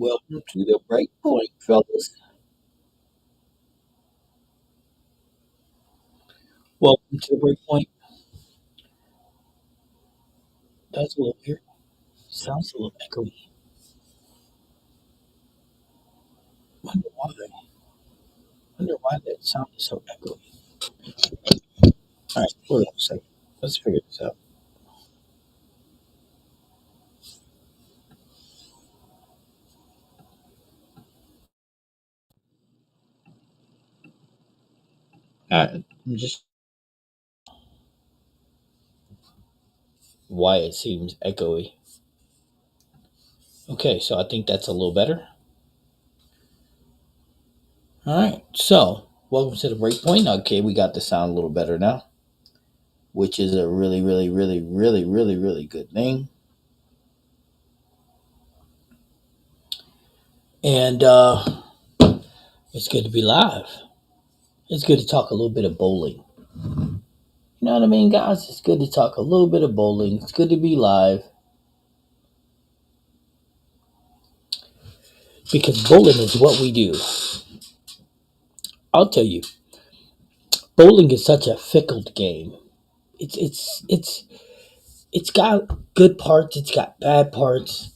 Welcome to the breakpoint, fellas. Welcome to the breakpoint. That's a little weird. Sounds a little echoey. Wonder why. Wonder why that sound is so echoey. All right, hold on a second. Let's figure this out. All right, I'm just why it seems echoey. Okay, so I think that's a little better. All right, so welcome to the breakpoint. Okay, we got the sound a little better now, which is a really, really, really, really, really, really good thing. And it's good to be live. It's good to talk a little bit of bowling. You know what I mean, guys? It's good to talk a little bit of bowling. It's good to be live because bowling is what we do. I'll tell you, bowling is such a fickle game. It's got good parts. It's got bad parts.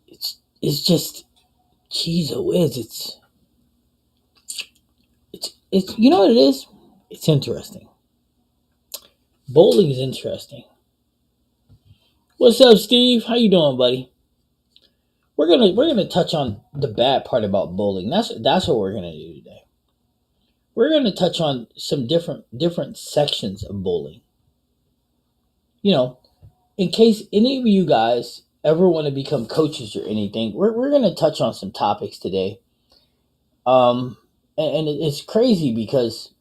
It's just geez, oh whiz. It's you know what it is. It's interesting. Bowling is interesting. What's up, Steve? How you doing, buddy? We're gonna touch on the bad part about bowling. That's what we're gonna do today. We're going to touch on some different sections of bowling. You know, in case any of you guys ever want to become coaches or anything, we're going to touch on some topics today. And it's crazy because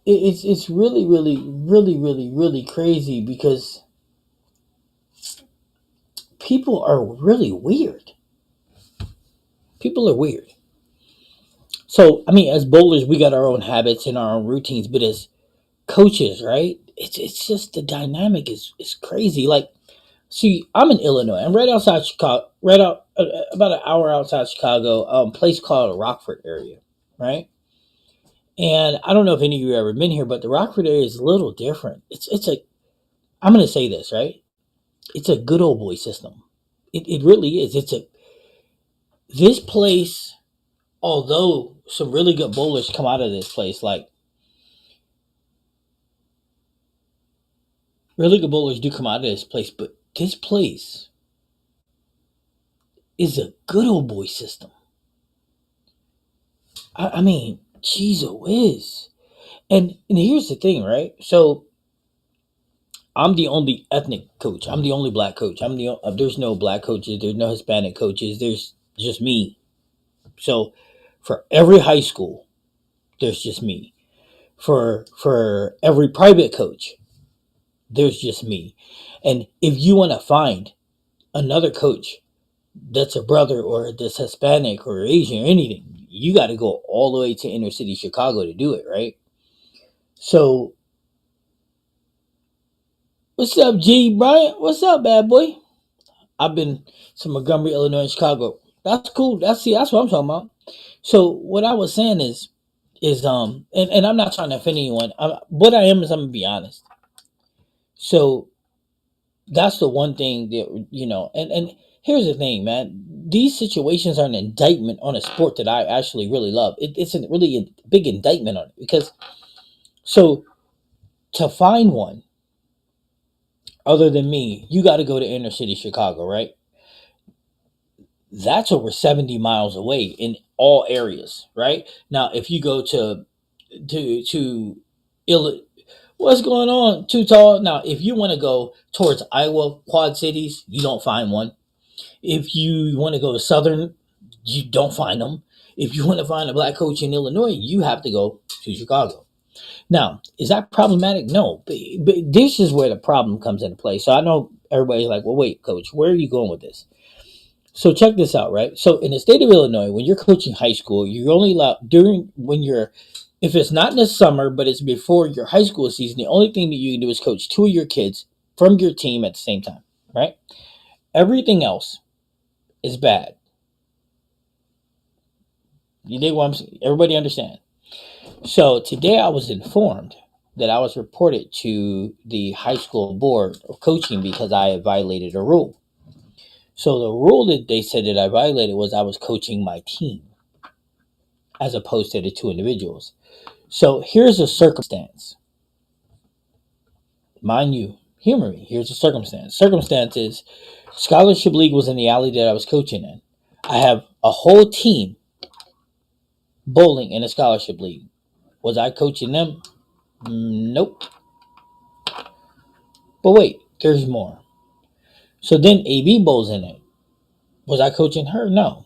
it's really really really really really crazy because people are really weird. People are weird. So I mean, as bowlers, we got our own habits and our own routines, but as coaches, right? It's just the dynamic is crazy. Like, see, I'm in Illinois. I'm right outside Chicago, right out about an hour outside Chicago, place called Rockford area, right? And I don't know if any of you have ever been here, but the Rockford area is a little different. It's a I'm gonna say this, right? It's a good old boy system. It really is. It's a this place. Although some really good bowlers come out of this place, like really good bowlers do come out of this place, but this place is a good old boy system. I mean, geez, whiz. And here's the thing, right? So I'm the only ethnic coach. I'm the only black coach. There's no black coaches. There's no Hispanic coaches. There's just me. So for every high school, there's just me. For every private coach, there's just me. And if you want to find another coach that's a brother or that's Hispanic or Asian or anything, you got to go all the way to inner city Chicago to do it, right? So what's up, G Bryant? What's up, bad boy? I've been to Montgomery, Illinois, and Chicago. That's cool. That's what I'm talking about. So what I was saying and I'm not trying to offend anyone. What I am is I'm gonna be honest. So that's the one thing that and here's the thing, man. These situations are an indictment on a sport that I actually really love. It's a really a big indictment on it because so to find one other than me, you got to go to inner city Chicago, right? That's over 70 miles away in all areas, right? Now, if you go to Ill, what's going on? Too tall. Now, if you want to go towards Iowa, Quad Cities, you don't find one. If you want to go to Southern, you don't find them. If you want to find a black coach in Illinois, you have to go to Chicago. Now, is that problematic? No, but this is where the problem comes into play. So I know everybody's like, well, wait, coach, where are you going with this? So check this out, right? So in the state of Illinois, when you're coaching high school, you're only allowed during when you're if it's not in the summer, but it's before your high school season, the only thing that you can do is coach two of your kids from your team at the same time, right? Everything else is bad. You dig what I'm saying? Everybody understand? So today I was informed that I was reported to the high school board of coaching because I had violated a rule. So the rule that they said that I violated was I was coaching my team as opposed to the two individuals. So here's a circumstance. Mind you, humor me. Here's a circumstance. Circumstance is Scholarship League was in the alley that I was coaching in. I have a whole team bowling in a scholarship league. Was I coaching them? Nope. But wait, there's more. So then AB bowls in it. Was I coaching her? No.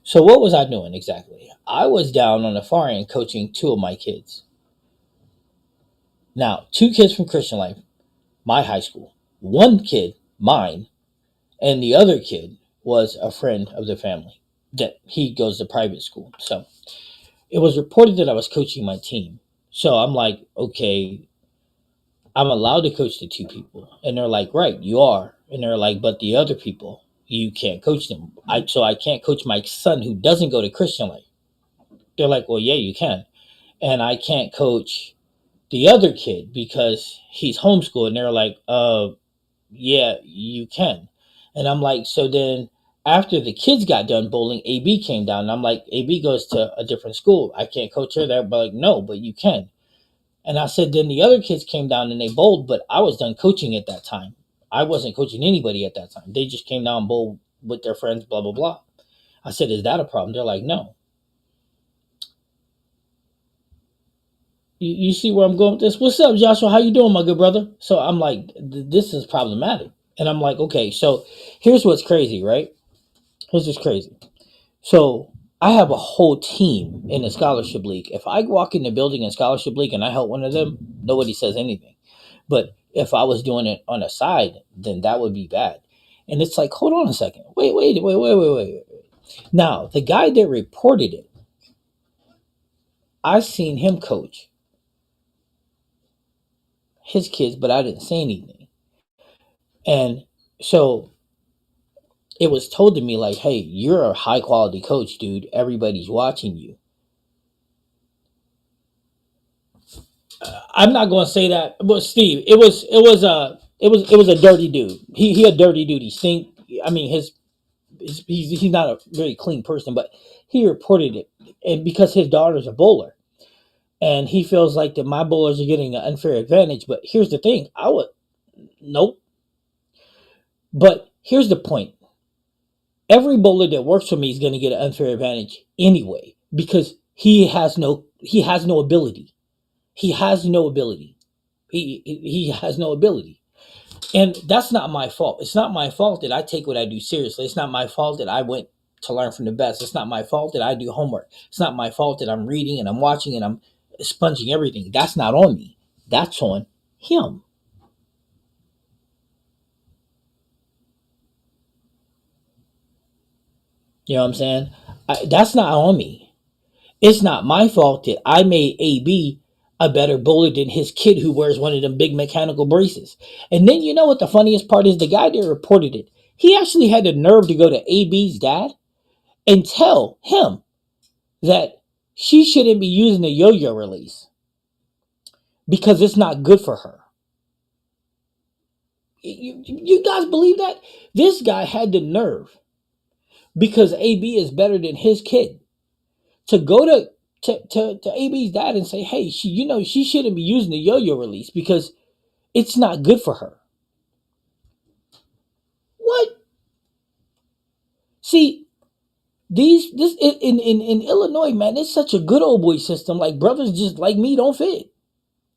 So what was I doing exactly? I was down on the far end coaching two of my kids. Now, two kids from Christian Life, my high school. One kid, mine, and the other kid was a friend of the family that he goes to private school. So it was reported that I was coaching my team. So I'm like, okay, I'm allowed to coach the two people. And they're like, right, you are. And they're like, but the other people, you can't coach them. So I can't coach my son who doesn't go to Christian Life. They're like, well, yeah, you can. And I can't coach the other kid because he's homeschooled. And they're like, yeah, you can. And I'm like, so then after the kids got done bowling, AB came down. And I'm like, AB goes to a different school. I can't coach her there. But like, no, but you can. And I said, then the other kids came down and they bowled, but I was done coaching at that time. I wasn't coaching anybody at that time. They just came down and bowled with their friends, blah, blah, blah. I said, is that a problem? They're like, no. You see where I'm going with this? What's up, Joshua? How you doing, my good brother? So I'm like, this is problematic. And I'm like, okay, so here's what's crazy, right? Here's what's crazy. So I have a whole team in the scholarship league. If I walk in the building in scholarship league and I help one of them, nobody says anything. But if I was doing it on the side, then that would be bad. And it's like, hold on a second. Wait. Now, the guy that reported it, I seen him coach his kids, but I didn't say anything. And so it was told to me like, hey, you're a high quality coach, dude. Everybody's watching you. I'm not going to say that, but Steve, it was a dirty dude. He a dirty dude. He stink. I mean, he's not a very clean person, but he reported it, and because his daughter's a bowler, and he feels like that my bowlers are getting an unfair advantage. But here's the thing: I would nope. But here's the point: every bowler that works for me is going to get an unfair advantage anyway because he has no ability. He has no ability. He has no ability. And that's not my fault. It's not my fault that I take what I do seriously. It's not my fault that I went to learn from the best. It's not my fault that I do homework. It's not my fault that I'm reading and I'm watching and I'm sponging everything. That's not on me. That's on him. You know what I'm saying? That's not on me. It's not my fault that I made AB a better bowler than his kid who wears one of them big mechanical braces. And then you know what the funniest part is? The guy that reported it, he actually had the nerve to go to AB's dad and tell him that she shouldn't be using the yo-yo release because it's not good for her. You guys believe that? This guy had the nerve because AB is better than his kid to go to AB's dad and say, hey, she shouldn't be using the yo-yo release because it's not good for her. What? See, this in Illinois, man, it's such a good old boy system. Like brothers just like me don't fit.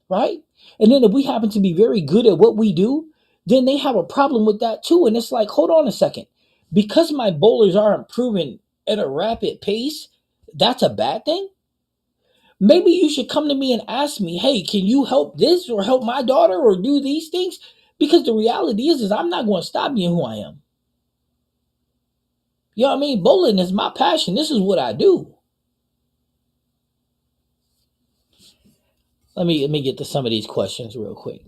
Right? And then if we happen to be very good at what we do, then they have a problem with that too. And it's like, hold on a second. Because my bowlers are improving at a rapid pace, that's a bad thing? Maybe you should come to me and ask me, hey, can you help this or help my daughter or do these things? Because the reality is I'm not going to stop being who I am. You know what I mean? Bowling is my passion. This is what I do. Let me get to some of these questions real quick.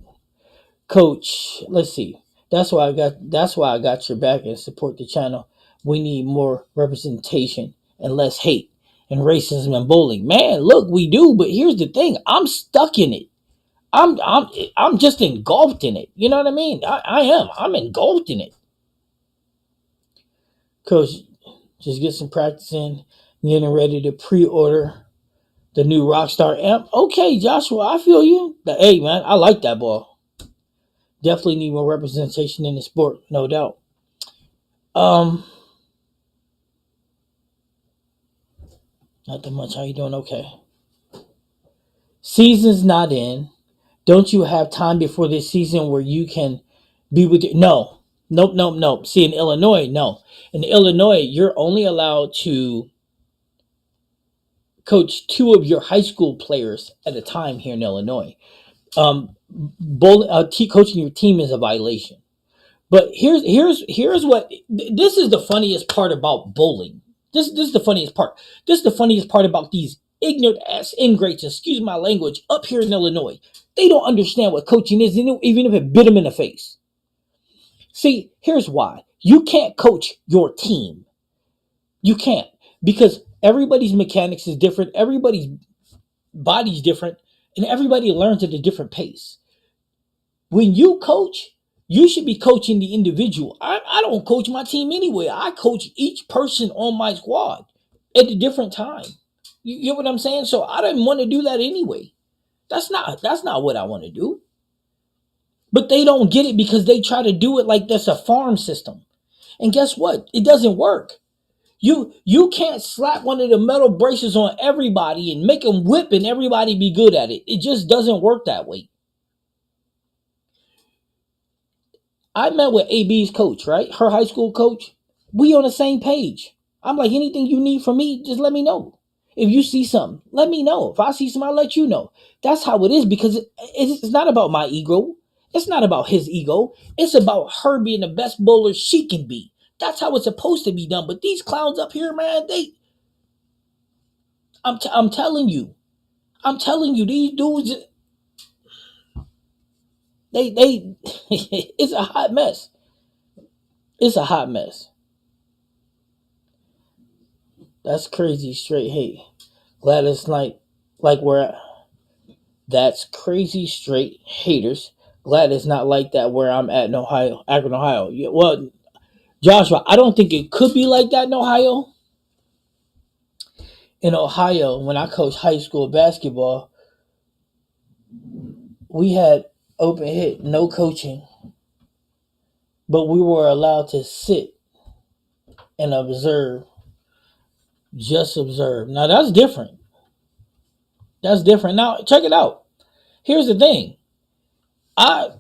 Coach, let's see. That's why I got your back and support the channel. We need more representation and less hate and racism and bullying. Man, look, we do, but here's the thing. I'm stuck in it. I'm I'm I'm just engulfed in it. You know what I mean? I am. I'm engulfed in it. Coach, just get some practice in, getting ready to pre-order the new Rockstar amp. Okay, Joshua, I feel you. Hey man, I like that ball. Definitely need more representation in the sport, no doubt. Um, Not that much. How you doing? Okay. Season's not in. Don't you have time before this season where you can be with your no. Nope, nope, nope. See in Illinois, no. In Illinois, you're only allowed to coach two of your high school players at a time here in Illinois. Coaching your team is a violation. But here's what this is the funniest part about bowling. This is the funniest part. This is the funniest part about these ignorant ass ingrates. Excuse my language. Up here in Illinois, they don't understand what coaching is, even if it bit them in the face. See, here's why you can't coach your team. You can't because everybody's mechanics is different. Everybody's body's different, and everybody learns at a different pace. When you coach, you should be coaching the individual. I don't coach my team anyway. I coach each person on my squad at a different time. You get what I'm saying? So I didn't want to do that anyway. That's not what I want to do. But they don't get it because they try to do it like that's a farm system. And guess what? It doesn't work. You can't slap one of the metal braces on everybody and make them whip and everybody be good at it. It just doesn't work that way. I met with AB's coach, right? Her high school coach. We on the same page. I'm like, anything you need from me, just let me know. If you see something, let me know. If I see something, I'll let you know. That's how it is because it's not about my ego. It's not about his ego. It's about her being the best bowler she can be. That's how it's supposed to be done. But these clowns up here, man, I'm telling you, these dudes, they, it's a hot mess. It's a hot mess. That's crazy straight hate. Glad it's like where that's crazy straight haters. Glad it's not like that where I'm at in Ohio, Akron, Ohio. Yeah, well, Joshua, I don't think it could be like that in Ohio. In Ohio, when I coached high school basketball, we had open hit, no coaching, but we were allowed to sit and observe, just observe. Now that's different. That's different. Now check it out. Here's the thing. I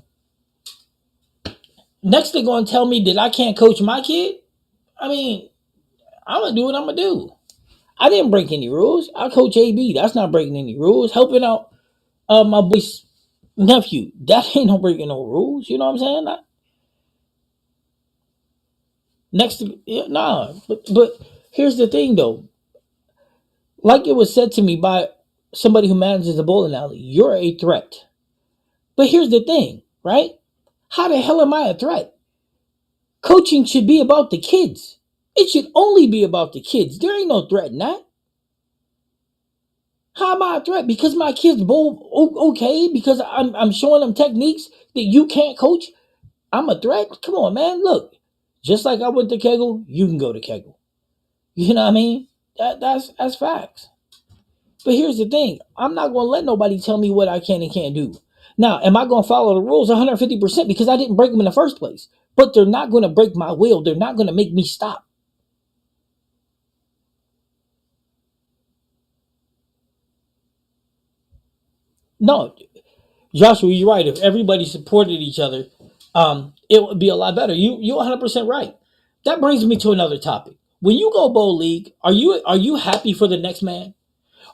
Next they're gonna tell me that I can't coach my kid. I mean, I'm gonna do what I'm gonna do. I didn't break any rules. I coach AB. That's not breaking any rules. Helping out my boy's nephew. That ain't no breaking no rules. You know what I'm saying? Next to yeah, nah. But here's the thing though. Like it was said to me by somebody who manages a bowling alley, you're a threat. But here's the thing, right? How the hell am I a threat? Coaching should be about the kids. It should only be about the kids. There ain't no threat in that. How am I a threat? Because my kids bowl okay, because I'm showing them techniques that you can't coach. I'm a threat. Come on, man. Look, just like I went to Kegel, you can go to Kegel. You know what I mean? That's facts. But here's the thing: I'm not gonna let nobody tell me what I can and can't do. Now, am I gonna follow the rules 150% because I didn't break them in the first place? But they're not gonna break my will. They're not gonna make me stop. No, Joshua, you're right. If everybody supported each other, it would be a lot better. You're 100% right. That brings me to another topic. When you go bowl league, are you happy for the next man?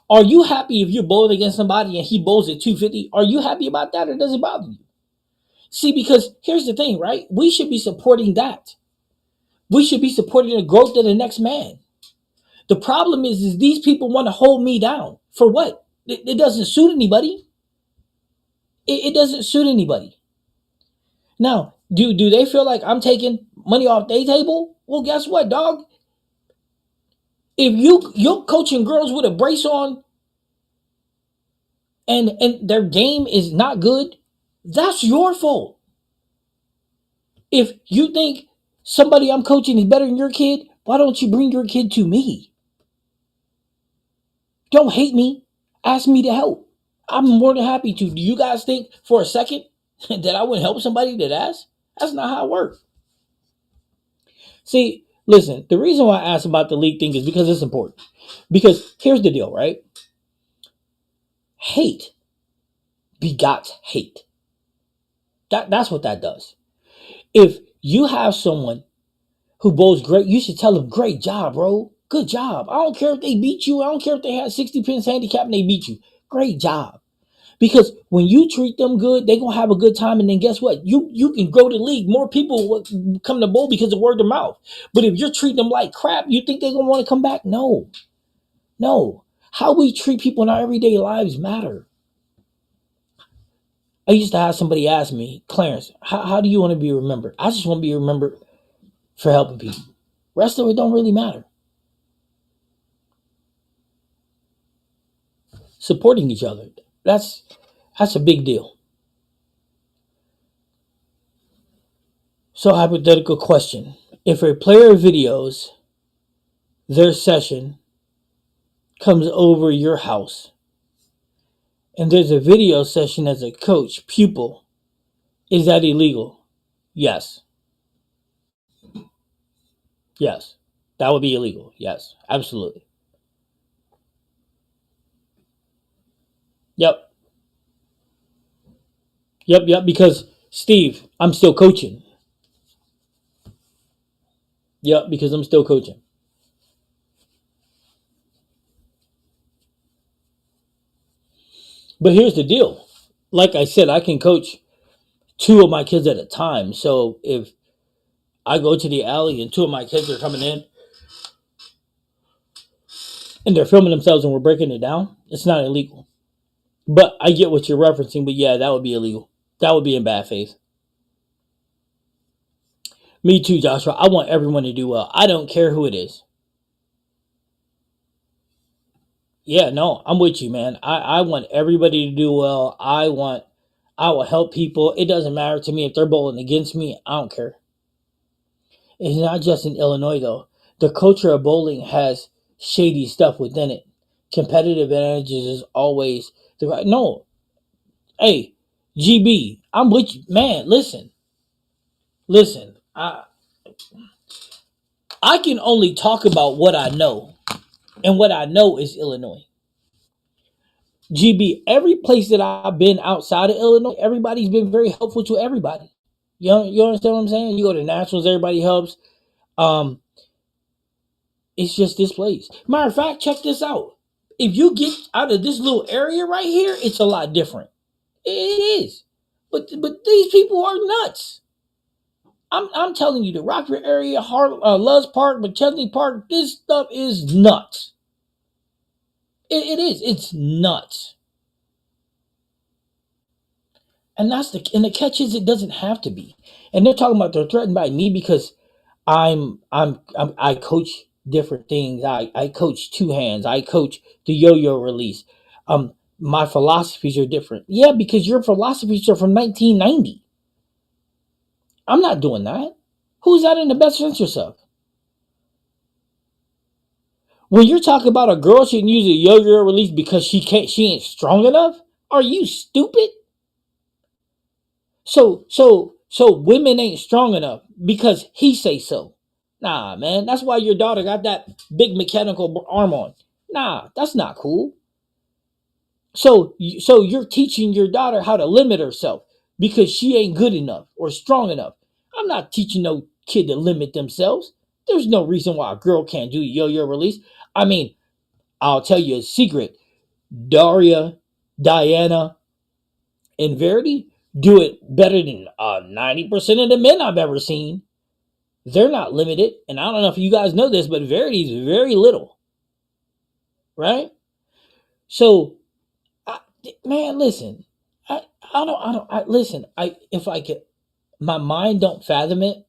Are you happy if you're bowling against somebody and he bowls at 250? Are you happy about that or does it bother you? See, because here's the thing, right? We should be supporting that. We should be supporting the growth of the next man. The problem is these people want to hold me down. For what? It doesn't suit anybody. It doesn't suit anybody. Now, Do they feel like I'm taking money off their table? Well, guess what, dog? If you're coaching girls with a brace on and their game is not good, that's your fault. If you think somebody I'm coaching is better than your kid, why don't you bring your kid to me? Don't hate me. Ask me to help. I'm more than happy to. Do you guys think for a second that I would help somebody that asks? That's not how it works. See, listen, the reason why I asked about the league thing is because it's important. Because here's the deal, right? Hate begots hate. That's what that does. If you have someone who bowls great, you should tell them, great job, bro. Good job. I don't care if they beat you. I don't care if they had 60 pins handicap and they beat you. Great job. Because when you treat them good, they're gonna have a good time, and then guess what? You can grow the league. More people will come to bowl because of word of mouth. But if you're treating them like crap, you think they're gonna want to come back? No. No. How we treat people in our everyday lives matter. I used to have somebody ask me, Clarence, how do you want to be remembered? I just want to be remembered for helping people. Rest of it don't really matter. Supporting each other. That's a big deal. So hypothetical question. If a player videos their session comes over your house and there's a video session as a coach, pupil, is that illegal? Yes. Yes. That would be illegal. Yes. Absolutely. Yep. Yep. Because Steve, I'm still coaching. Yep, because I'm still coaching. But here's the deal. Like I said, I can coach two of my kids at a time. So if I go to the alley and two of my kids are coming in and they're filming themselves and we're breaking it down, it's not illegal. But I get what you're referencing, but yeah, that would be illegal. That would be in bad faith. Me too, Joshua. I want everyone to do well. I don't care who it is. Yeah, no, I'm with you, man. I want everybody to do well. I will help people. It doesn't matter to me if they're bowling against me. I don't care. It's not just in Illinois though. The culture of bowling has shady stuff within it. Competitive advantages is always the right. No, hey, GB, I'm with you, man. Listen. I can only talk about what I know, and what I know is Illinois. GB, every place that I've been outside of Illinois, everybody's been very helpful to everybody. You understand what I'm saying? You go to nationals, everybody helps. Um, it's just this place. Matter of fact, check this out. If you get out of this little area right here, it's a lot different. It is. But these people are nuts. I'm telling you, the Rockford area, Loves Park, McKinley Park, this stuff is nuts. It is. It's nuts. And the catch is it doesn't have to be. And they're talking about they're threatened by me because I coach different things. I coach two hands. I coach the yo-yo release. My philosophies are different. Yeah, because your philosophies are from 1990. I'm not doing that. Who's that in the best interest of? When you're talking about a girl shouldn't use a yo-yo release because she ain't strong enough, are you stupid? So women ain't strong enough because he say so. Nah, man, that's why your daughter got that big mechanical arm on. Nah, that's not cool. So you're teaching your daughter how to limit herself because she ain't good enough or strong enough. I'm not teaching no kid to limit themselves. There's no reason why a girl can't do yo-yo release. I mean, I'll tell you a secret. Daria, Diana, and Verity do it better than 90% of the men I've ever seen. They're not limited. And I don't know if you guys know this, but Verity's very little, right? So, I, man, listen, I listen. If I could, My mind don't fathom it,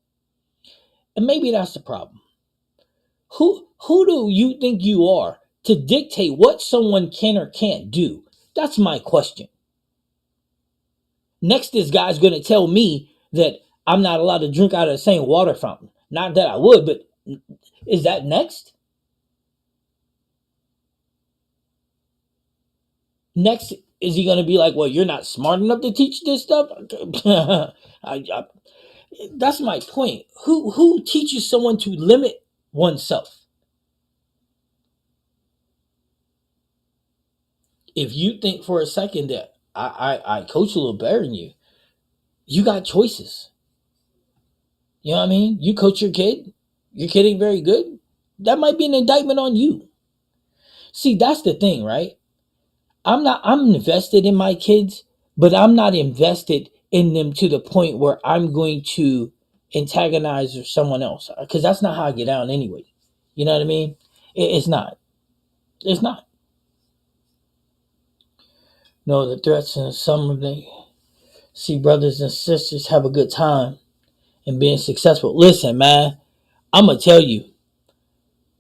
and maybe that's the problem. Who do you think you are to dictate what someone can or can't do? That's my question. Next, this guy's going to tell me that I'm not allowed to drink out of the same water fountain. Not that I would, but is that next? Next, is he going to be like, well, you're not smart enough to teach this stuff? I, that's my point. Who teaches someone to limit oneself? If you think for a second that I coach a little better than you got choices. You know what I mean? You coach your kid ain't very good. That might be an indictment on you. See, that's the thing, right? I'm invested in my kids, but I'm not invested in them to the point where I'm going to antagonize or someone else. Because that's not how I get down anyway. You know what I mean? It's not. It's not. No, the threats and some of they see brothers and sisters have a good time and being successful. Listen, man, I'm gonna tell you,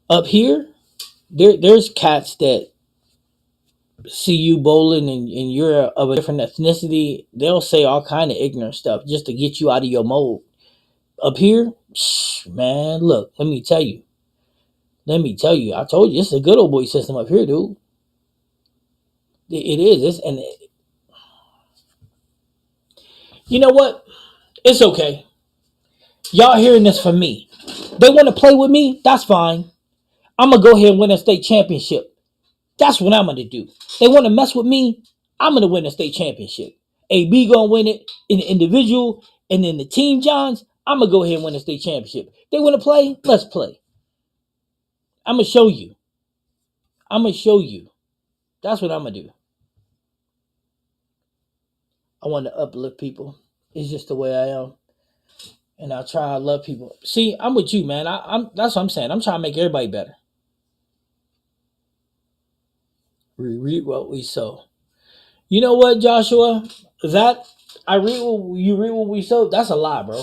up here, there's cats that see you bowling and you're of a different ethnicity. They'll say all kind of ignorant stuff just to get you out of your mode. Up here, man, look, let me tell you. Let me tell you. I told you, it's a good old boy system up here, dude. It is. And you know what? It's okay. Y'all hearing this from me. They want to play with me. That's fine. I'm gonna go ahead and win a state championship. That's what I'm gonna do. They want to mess with me. I'm gonna win a state championship. AB gonna win it in the individual and in the team Johns. I'm gonna go ahead and win a state championship. They want to play. Let's play. I'm gonna show you. I'm gonna show you. That's what I'm gonna do. I want to uplift people. It's just the way I am, and I try to love people. See, I'm with you, man. I'm. That's what I'm saying. I'm trying to make everybody better. We reap what we sow. You know what, Joshua? That I read what you read what we sow. That's a lie, bro.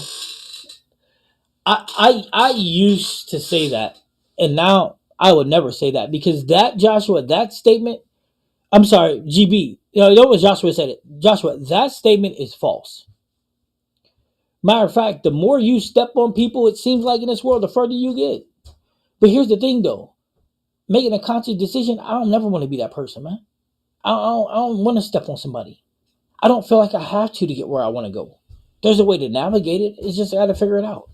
I used to say that, and now I would never say that because that Joshua, that statement. I'm sorry, GB. That was Joshua said it. Joshua, that statement is false. Matter of fact, the more you step on people, it seems like in this world, the further you get. But here's the thing, though: making a conscious decision. I don't never want to be that person, man. I don't want to step on somebody. I don't feel like I have to get where I want to go. There's a way to navigate it. It's just I got to figure it out.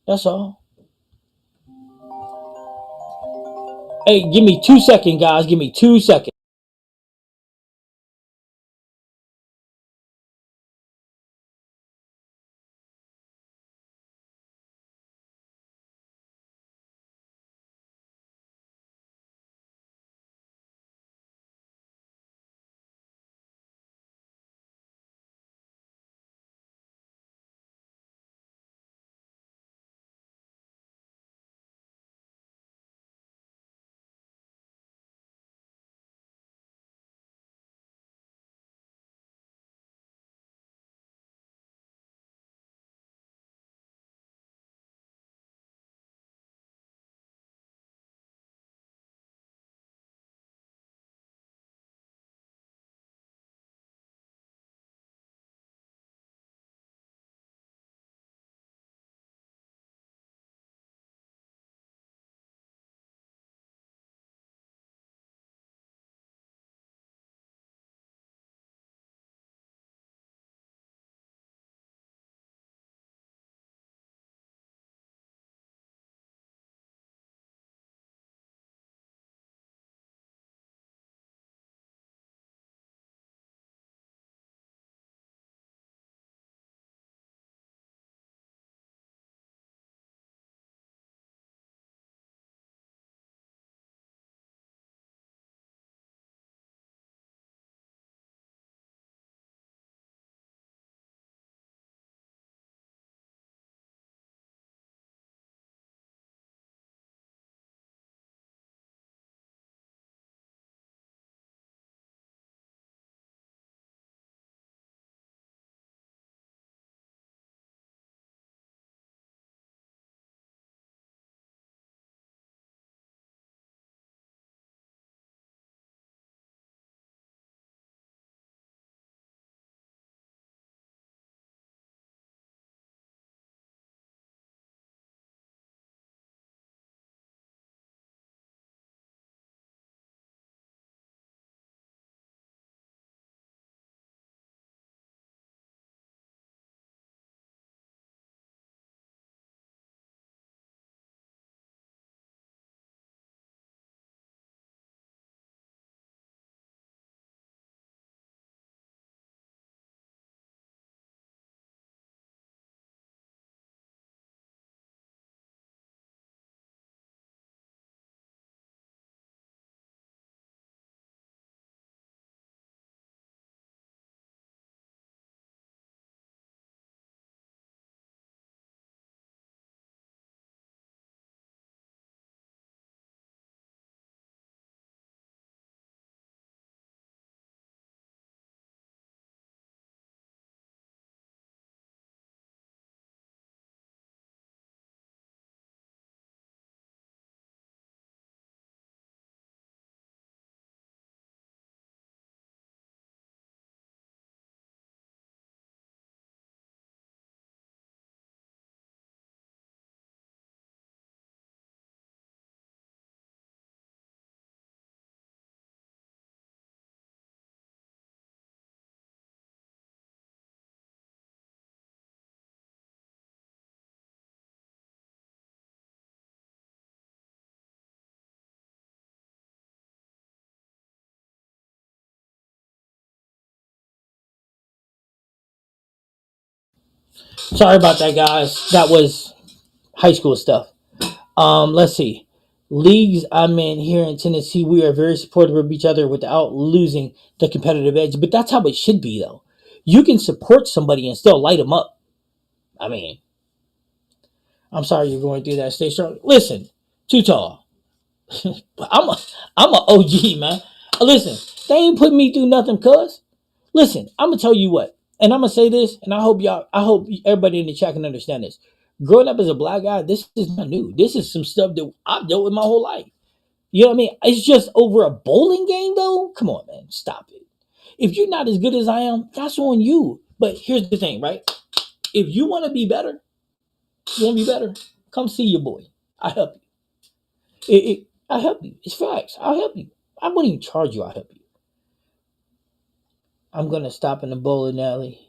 That's all. Hey, give me 2 seconds, guys. Give me 2 seconds. Sorry about that, guys. That was high school stuff. Let's see. Leagues I'm in here in Tennessee, we are very supportive of each other without losing the competitive edge. But that's how it should be, though. You can support somebody and still light them up. I mean, I'm sorry you're going through that. Stay strong. Listen, too tall. I'm a I'm a OG, man. Listen, they ain't put me through nothing, cuz. Listen, I'm gonna tell you what, and I'm gonna say this, and I hope everybody in the chat can understand this. Growing up as a black guy, this is not new. This is some stuff that I've dealt with my whole life. You know what I mean? It's just over a bowling game, though. Come on, man, stop it. If you're not as good as I am, that's on you. But here's the thing, right? If you want to be better, you want to be better. Come see your boy. I help you. I help you. It's facts. I'll help you. I wouldn't even charge you. I'll help you. I'm gonna stop in the bowling alley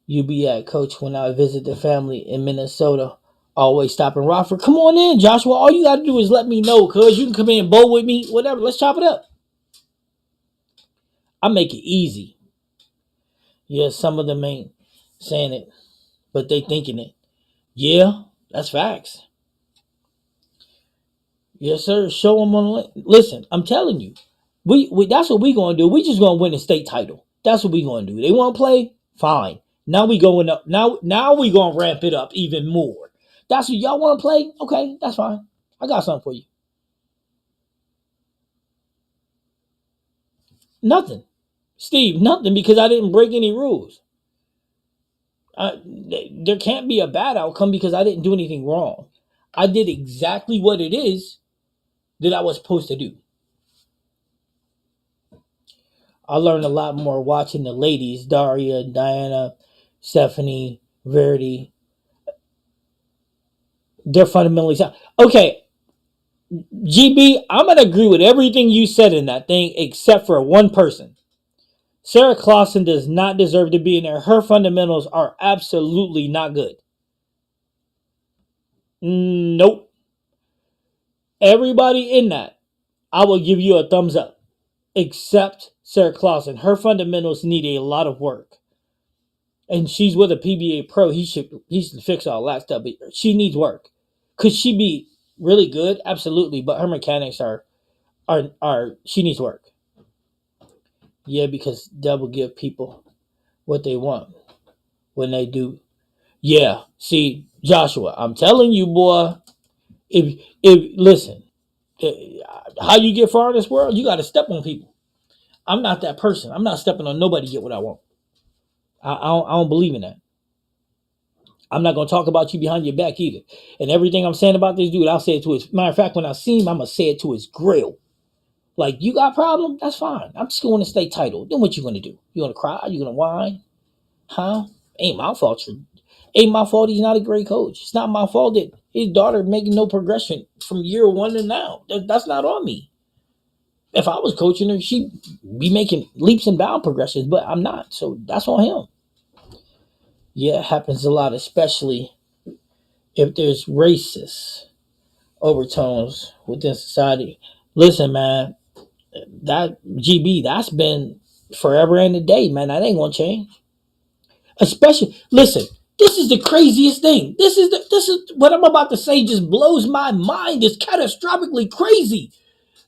you be at, coach, when I visit the family in Minnesota. Always stop in Rockford. Come on in, Joshua. All you gotta do is let me know, cuz you can come in and bowl with me, whatever. Let's chop it up. I make it easy. Yeah, some of them ain't saying it, but they thinking it. Yeah, that's facts. Yes, sir. Show them on. Listen, I'm telling you, we that's what we gonna do. We just gonna win a state title. That's what we gonna do. They want to play, fine. Now we going up. Now we gonna ramp it up even more. That's what y'all want to play. Okay, that's fine. I got something for you. Nothing, Steve. Nothing because I didn't break any rules. There can't be a bad outcome because I didn't do anything wrong. I did exactly what it is that I was supposed to do. I learned a lot more watching the ladies, Daria, Diana, Stephanie, Verity. They're fundamentally sound. Okay, GB, I'm gonna agree with everything you said in that thing except for one person. Sarah Clausen does not deserve to be in there. Her fundamentals are absolutely not good. Nope. Everybody in that, I will give you a thumbs up. Except Sarah Clausen. Her fundamentals need a lot of work. And she's with a PBA pro. He should fix all that stuff. But she needs work. Could she be really good? Absolutely. But her mechanics are she needs work. Yeah, because that will give people what they want when they do. Yeah. See, Joshua, I'm telling you, boy, if listen, how you get far in this world, you gotta step on people. I'm not that person. I'm not stepping on nobody to get what I want. I don't believe in that. I'm not gonna talk about you behind your back either. And everything I'm saying about this dude, I'll say it to his matter of fact, when I see him, I'm gonna say it to his grill. Like, you got a problem? That's fine. I'm just going to stay title. Then what you gonna do? You gonna cry? You gonna whine? Huh? Ain't my fault. Ain't my fault he's not a great coach. It's not my fault that his daughter making no progression from year one to now. That's not on me. If I was coaching her, she'd be making leaps and bound progressions, but I'm not. So that's on him. Yeah, it happens a lot, especially if there's racist overtones within society. Listen, man, that GB, that's been forever and a day, man. That ain't gonna change. Especially, listen, this is the craziest thing. This is what I'm about to say. Just blows my mind. It's catastrophically crazy.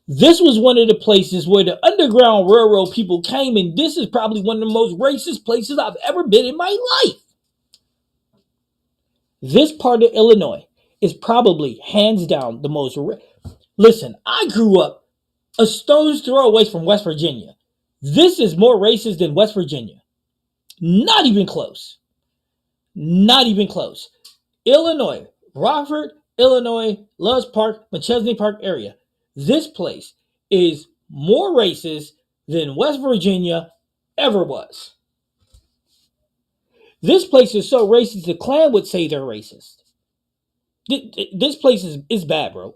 This was one of the places where the Underground Railroad people came, and this is probably one of the most racist places I've ever been in my life. This part of Illinois is probably hands down the most. Listen, I grew up a stone's throw away from West Virginia. This is more racist than West Virginia. Not even close. Not even close. Illinois, Rockford, Illinois, Loves Park, McChesney Park area. This place is more racist than West Virginia ever was. This place is so racist, the Klan would say they're racist. This place is bad, bro.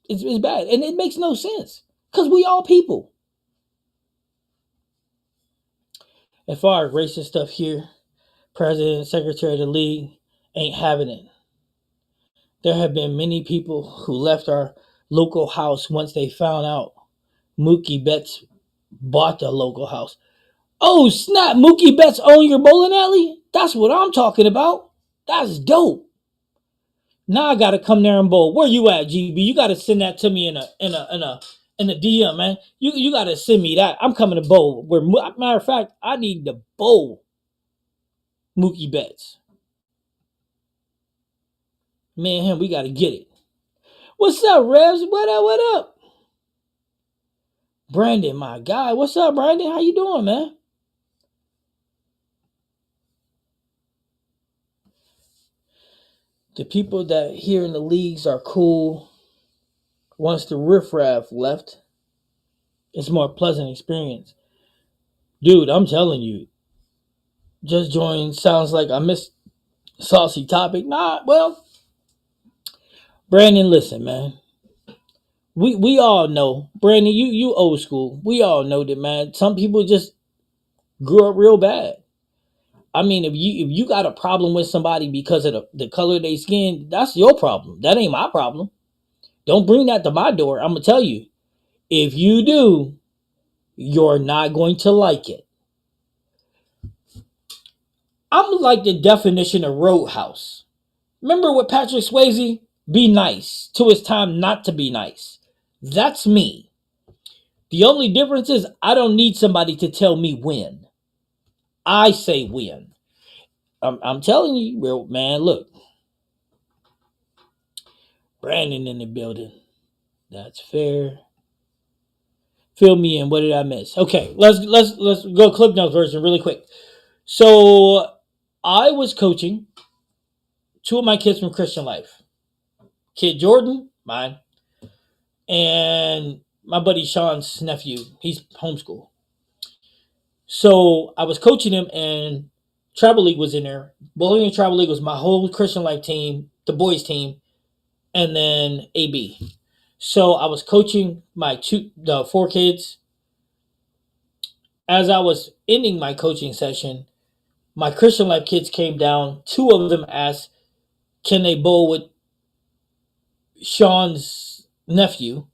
It's bad. And it makes no sense. Because we all people. As far as racist stuff here, president, secretary of the league ain't having it. There have been many people who left our local house once they found out Mookie Betts bought the local house. Oh snap! Mookie Betts own your bowling alley. That's what I'm talking about. That's dope. Now I gotta come there and bowl. Where you at, GB? You gotta send that to me in a DM, man. You gotta send me that. I'm coming to bowl. Where matter of fact, I need to bowl Mookie Betts. Me and him, we gotta get it. What's up, Revs? What up? What up? Brandon, my guy. What's up, Brandon? How you doing, man? The people that here in the leagues are cool. Once the riffraff left, it's a more pleasant experience. Dude, I'm telling you, just joined sounds like I missed saucy topic. Nah, well, Brandon, listen, man. We all know, Brandon, you old school. We all know that, man. Some people just grew up real bad. I mean, if you got a problem with somebody because of the color of their skin, that's your problem. That ain't my problem. Don't bring that to my door. I'm gonna tell you. If you do, you're not going to like it. I'm like the definition of Roadhouse. Remember with Patrick Swayze? Be nice till it's time not to be nice. That's me. The only difference is I don't need somebody to tell me when. I say when. I'm telling you, real man. Look, Brandon in the building. That's fair. Fill me in. What did I miss? Okay, let's go Clip Notes version really quick. So I was coaching two of my kids from Christian Life. Kid Jordan, mine, and my buddy Sean's nephew. He's homeschool. So I was coaching him, and Travel League was in there. Bowling and Travel League was my whole Christian Life team, the boys team, and then AB. So I was coaching the four kids. As I was ending my coaching session, my Christian Life kids came down. Two of them asked, "Can they bowl with Sean's nephew?"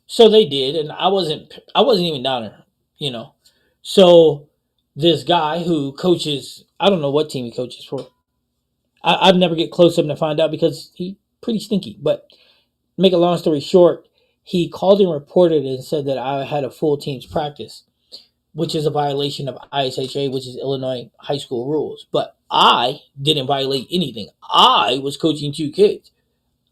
So they did, and I wasn't even down there, you know. So this guy who coaches, I don't know what team he coaches for. I'd never get close to him to find out because he's pretty stinky. But make a long story short, he called and reported and said that I had a full team's practice, which is a violation of ISHA, which is Illinois high school rules. But I didn't violate anything. I was coaching two kids.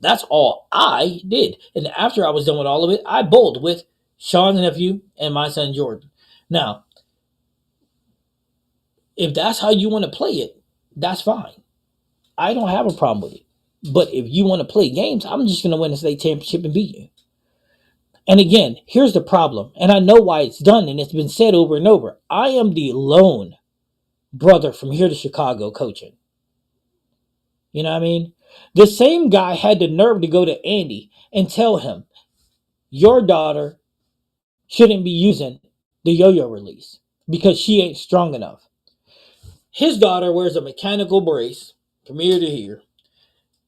That's all I did. And after I was done with all of it, I bowled with Sean's nephew and my son Jordan. Now, if that's how you want to play it, that's fine. I don't have a problem with it. But if you want to play games, I'm just going to win the state championship and beat you. And again, here's the problem. And I know why it's done, and it's been said over and over. I am the lone brother from here to Chicago coaching. You know what I mean? The same guy had the nerve to go to Andy and tell him, your daughter shouldn't be using the yo-yo release because she ain't strong enough. His daughter wears a mechanical brace from ear to ear.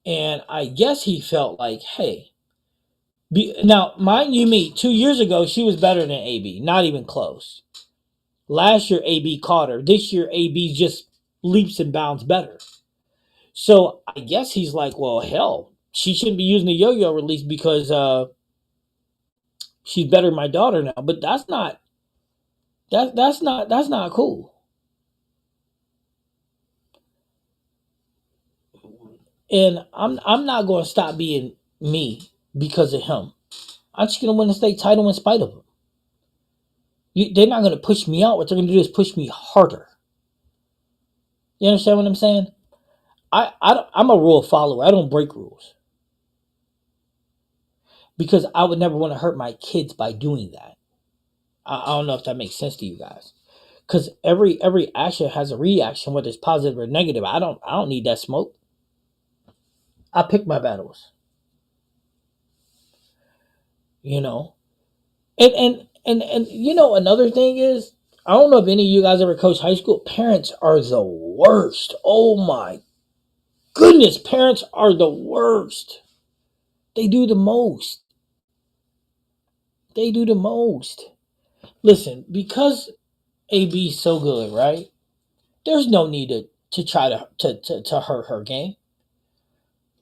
And I guess he felt like, hey, now, mind you me, 2 years ago, she was better than AB. Not even close. Last year, AB caught her. This year, AB just leaps and bounds better. So I guess he's like, well, hell, she shouldn't be using the yo-yo release because she's better than my daughter now. But that's not cool. And I'm not going to stop being me because of him. I'm just going to win the state title in spite of him. They're not going to push me out. What they're going to do is push me harder. You understand what I'm saying? I'm a rule follower. I don't break rules because I would never want to hurt my kids by doing that. I don't know if that makes sense to you guys. Because every action has a reaction, whether it's positive or negative. I don't need that smoke. I pick my battles. You know, and another thing is, I don't know if any of you guys ever coached high school. Parents are the worst. Oh my goodness, parents are the worst. They do the most. They do the most. Listen, because AB's so good, right? There's no need to try to hurt her game.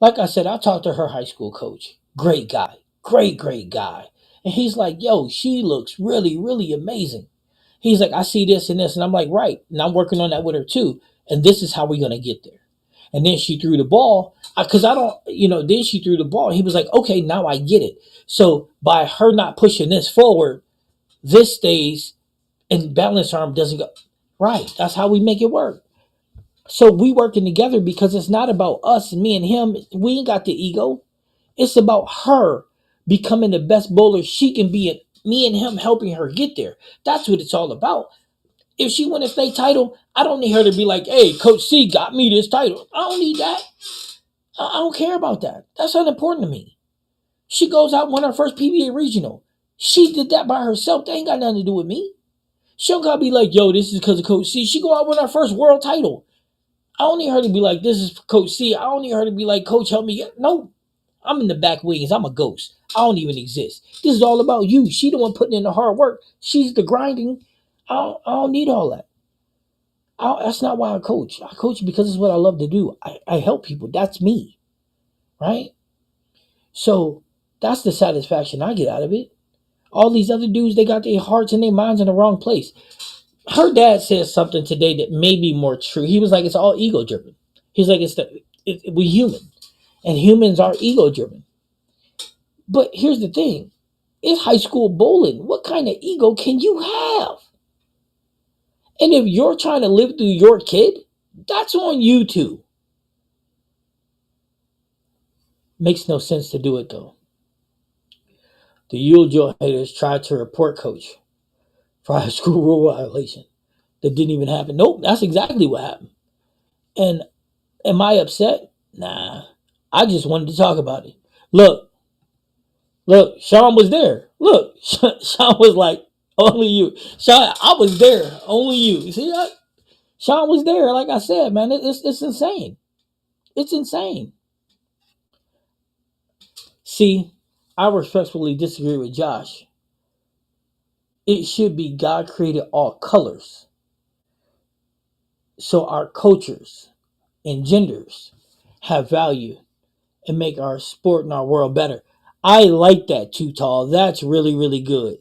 Like I said, I talked to her high school coach. Great guy. Great guy. And he's like, yo, she looks really amazing. He's like, I see this and this. And I'm like, right. And I'm working on that with her too. And this is how we're going to get there. And then she threw the ball. Because I don't, then she threw the ball. He was like, okay, now I get it. So by her not pushing this forward, this stays and balance arm doesn't go. Right. That's how we make it work. So we working together because it's not about us, me and him. We ain't got the ego. It's about her becoming the best bowler she can be, and me and him helping her get there. That's what it's all about. If she win a state title, I don't need her to be like, hey, Coach C got me this title. I don't need that. I don't care about that. That's not important to me. She goes out and won her first PBA regional. She did that by herself. That ain't got nothing to do with me. She don't gotta be like, yo, this is because of Coach C. She go out and win her first world title. I don't need her to be like, this is Coach C. I don't need her to be like, Coach, help me get. No, I'm in the back wings. I'm a ghost. I don't even exist. This is all about you. She the one putting in the hard work. She's the grinding. I don't need all that. That's not why I coach. I coach because it's what I love to do. I help people. That's me, right? So that's the satisfaction I get out of it. All these other dudes, they got their hearts and their minds in the wrong place. Her dad says something today that may be more true. He was like, it's all ego driven. He's like, we human, and humans are ego driven. But here's the thing: it's high school bowling. What kind of ego can you have? And if you're trying to live through your kid, that's on you too. Makes no sense to do it though. The Yule haters tried to report coach for high school rule violation. That didn't even happen. Nope, that's exactly what happened. And am I upset? Nah. I just wanted to talk about it. Look, Sean was there. Look, Sean was like, only you. Sean, I was there. Only you. See, Sean was there. Like I said, man, it's insane. It's insane. See, I respectfully disagree with Josh. It should be God created all colors. So our cultures and genders have value and make our sport and our world better. I like that too, Tall. That's really good.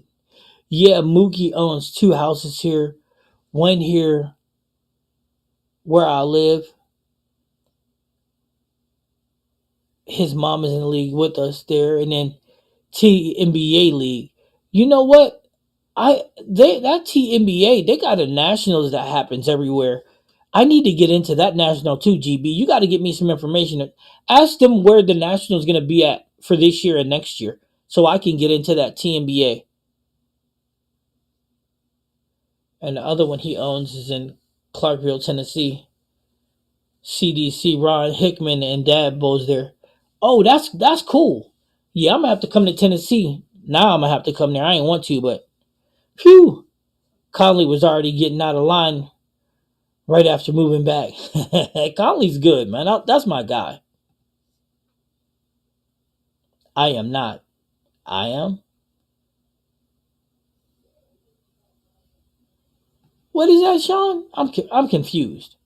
Yeah, Mookie owns two houses here. One here where I live. His mom is in the league with us there, and then TNBA league. You know what? That TNBA, they got a nationals that happens everywhere. I need to get into that national too, GB. You got to get me some information. Ask them where the national is going to be at for this year and next year, so I can get into that TNBA. And the other one he owns is in Clarkville, Tennessee. CDC Ron Hickman and Dad Bowes there. Oh, that's cool. Yeah, I'm gonna have to come to Tennessee. Now I'm gonna have to come there. I ain't want to, but phew. Conley was already getting out of line right after moving back. Conley's good, man. That's my guy. I am not. I am. What is that, Sean? I'm confused.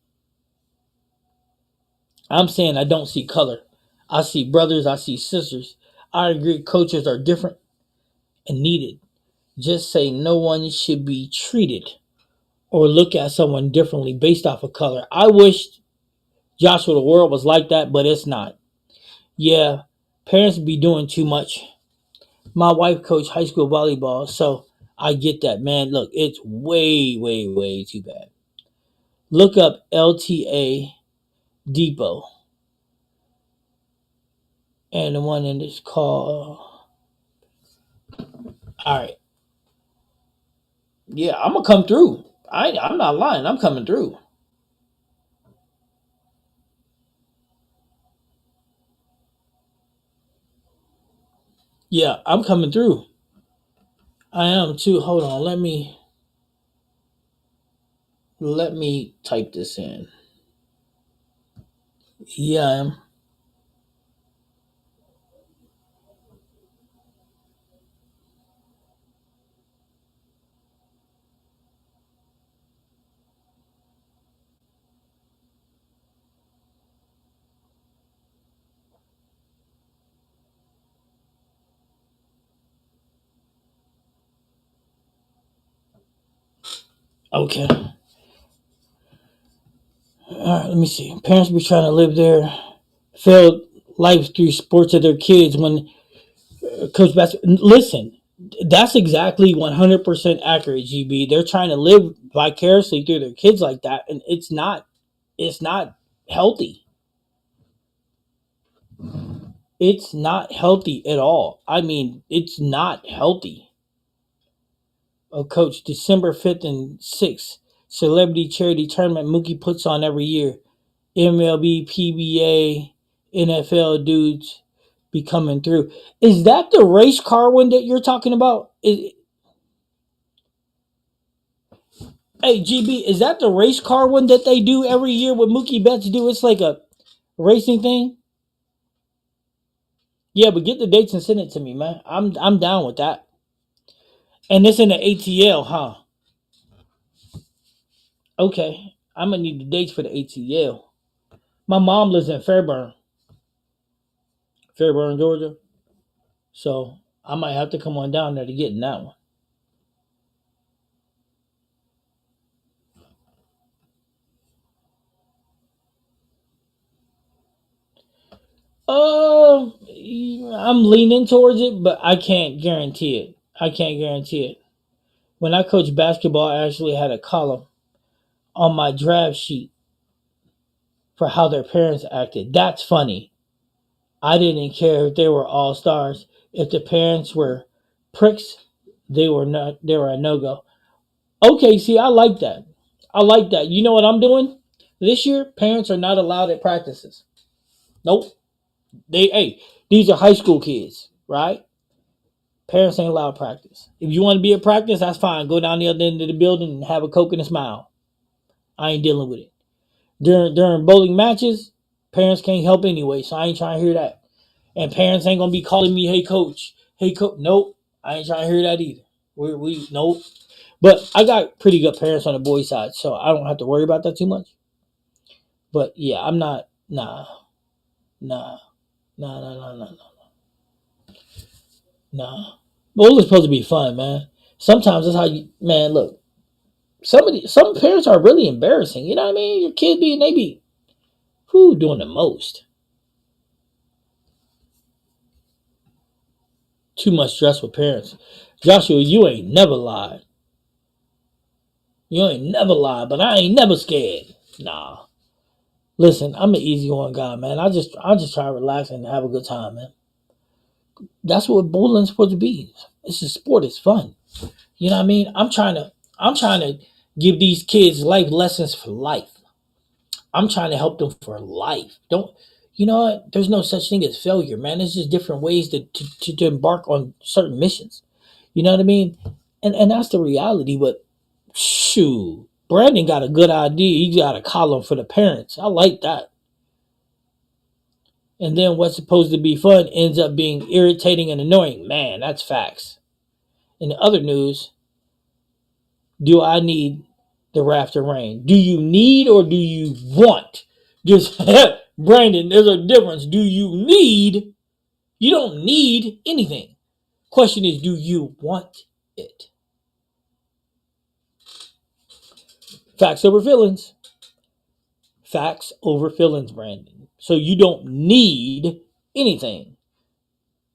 I'm saying I don't see color. I see brothers. I see sisters. I agree. Coaches are different and needed. Just say no one should be treated or look at someone differently based off of color. I wish Joshua the world was like that, but it's not. Yeah, parents be doing too much. My wife coached high school volleyball, so I get that, man. Look, it's way too bad. Look up LTA Depot, and the one in this call. All right, yeah, I'm gonna come through. I'm not lying. I'm coming through. Yeah, I'm coming through. I am too. Hold on, let me type this in. Yeah, I am. Okay. All right. Let me see. Parents be trying to live their failed life through sports of their kids when coach basketball. Listen, that's exactly 100% accurate. GB. They're trying to live vicariously through their kids like that, and it's not. It's not healthy. It's not healthy at all. I mean, it's not healthy. Oh, coach, December 5th and 6th, celebrity charity tournament Mookie puts on every year. MLB, PBA, NFL dudes be coming through. Is that the race car one that you're talking about? Hey, GB, is that the race car one that they do every year? What Mookie Betts do? It's like a racing thing. Yeah, but get the dates and send it to me, man. I'm down with that. And it's in the ATL, huh? Okay, I'm gonna need the dates for the ATL. My mom lives in Fairburn, Georgia. So I might have to come on down there to get in that one. I'm leaning towards it, but I can't guarantee it. I can't guarantee it. When I coached basketball, I actually had a column on my draft sheet for how their parents acted. That's funny. I didn't care if they were all stars. If the parents were pricks, they were not. They were a no go. Okay, see, I like that. I like that. You know what I'm doing this year? Parents are not allowed at practices. Nope. Hey, these are high school kids, right? Parents ain't allowed practice. If you want to be at practice, that's fine. Go down the other end of the building and have a Coke and a smile. I ain't dealing with it. During bowling matches, parents can't help anyway, so I ain't trying to hear that. And parents ain't gonna be calling me, hey coach. Nope, I ain't trying to hear that either. We nope. But I got pretty good parents on the boys' side, so I don't have to worry about that too much. But yeah, I'm not. Nah, nah. Nah. Bowling's supposed to be fun, man. Sometimes that's how you, man. Look, some parents are really embarrassing. You know what I mean? Your kid be, they be who doing the most. Too much stress with parents. Joshua, you ain't never lied. You ain't never lied, but I ain't never scared. Nah. Listen, I'm an easygoing guy, man. I just try to relax and have a good time, man. That's what bowling's supposed to be. It's a sport. It's fun. You know what I mean? I'm trying to give these kids life lessons for life. I'm trying to help them for life. Don't you know what? There's no such thing as failure, man. There's just different ways to embark on certain missions. You know what I mean? And that's the reality. But shoot, Brandon got a good idea. He got a column for the parents. I like that. And then what's supposed to be fun ends up being irritating and annoying. Man, that's facts. In the other news, do I need the raft of rain? Do you need or do you want? Just Brandon, there's a difference. Do you need? You don't need anything. Question is, do you want it? Facts over feelings. Facts over feelings, Brandon. So you don't need anything.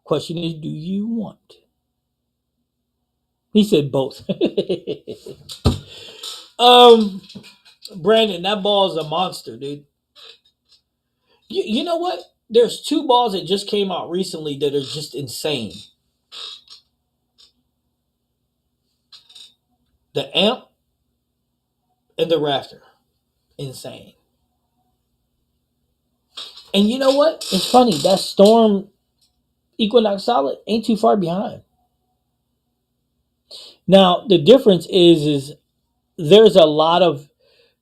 Question is, do you want? He said both. um, Brandon, that ball is a monster, dude. You know what? There's two balls that just came out recently that are just insane. The amp and the rafter. Insane. And you know what? It's funny. That storm Equinox Solid ain't too far behind. Now the difference is there's a lot of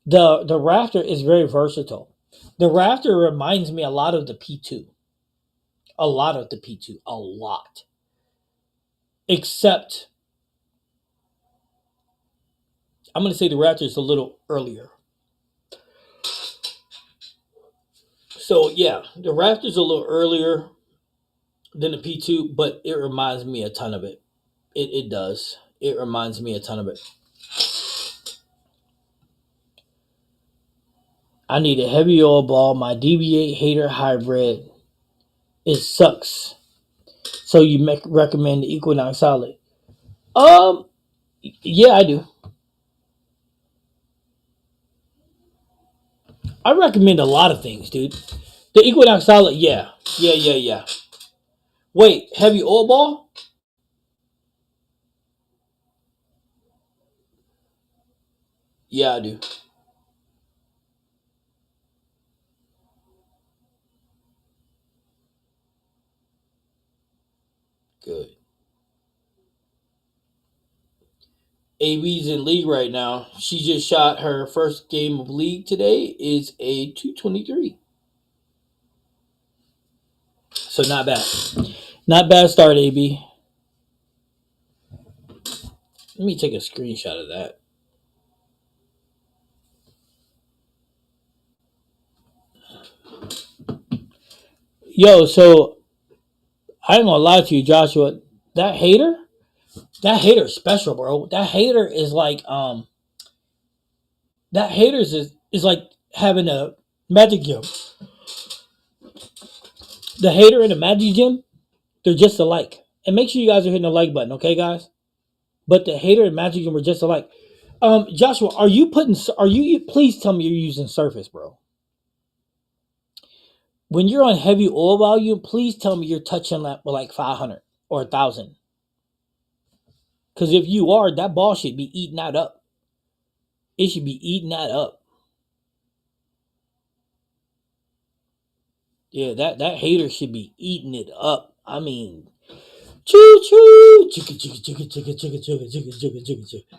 the rafter is very versatile. The rafter reminds me a lot of the P2. A lot of the P2. A lot. Except I'm gonna say the rafter is a little earlier. So yeah, the Raptors a little earlier than the P2, but it reminds me a ton of it. It does. It reminds me a ton of it. I need a heavy oil ball. My DB8 hater hybrid. It sucks. So you recommend the Equinox Solid? Um, yeah, I do. I recommend a lot of things, dude. The Equinox Solid, yeah, yeah. Wait, heavy oil ball? Yeah, I do. Good. AB's in league right now. She just shot her first game of league today. Is a 223. So not bad. Not bad start, AB. Let me take a screenshot of that. Yo, so I ain't gonna lie to you, Joshua. That hater, that hater is special, bro. That hater is like that haters is like having a magic gym. The hater and the magic gym, they're just alike. And make sure you guys are hitting the like button, okay, guys? But the hater and magic gym are just alike. Joshua, are you putting? Are you? Please tell me you're using Surface, bro. When you're on heavy oil volume, please tell me you're touching like 500 or 1,000. Because if you are, that ball should be eating that up. It should be eating that up. Yeah, that hater should be eating it up. I mean, choo choo, chicka chicka chicka chicka chicka chicka chicka chicka chicka chicka.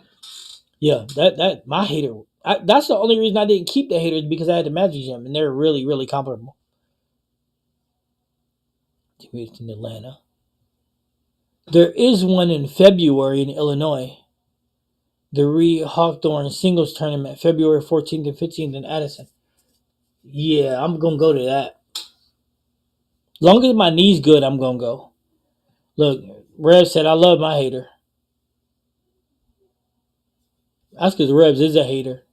Yeah, that my hater. That's the only reason I didn't keep the haters because I had the Magic Gym and they're really comparable. In Atlanta, there is one in February in Illinois. The Reed Hawthorne Singles Tournament, February 14th and 15th in Addison. Yeah, I'm gonna go to that. Long as my knee's good, I'm gonna go. Look, Rev said I love my hater. That's because Revs is a hater.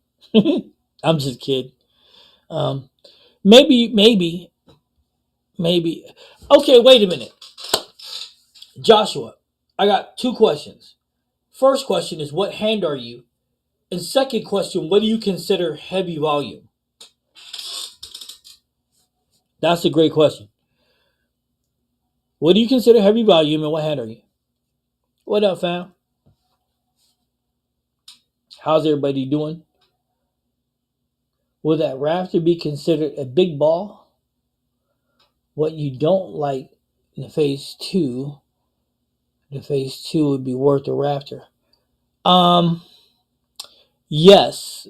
I'm just kidding. Um, maybe. Okay, wait a minute, Joshua. I got two questions. First question is, what hand are you? And second question, what do you consider heavy volume? That's a great question. What do you consider heavy volume, and what hand are you? What up, fam? How's everybody doing? Will that rafter be considered a big ball? What you don't like in the phase two would be worth the rafter. Um, yes,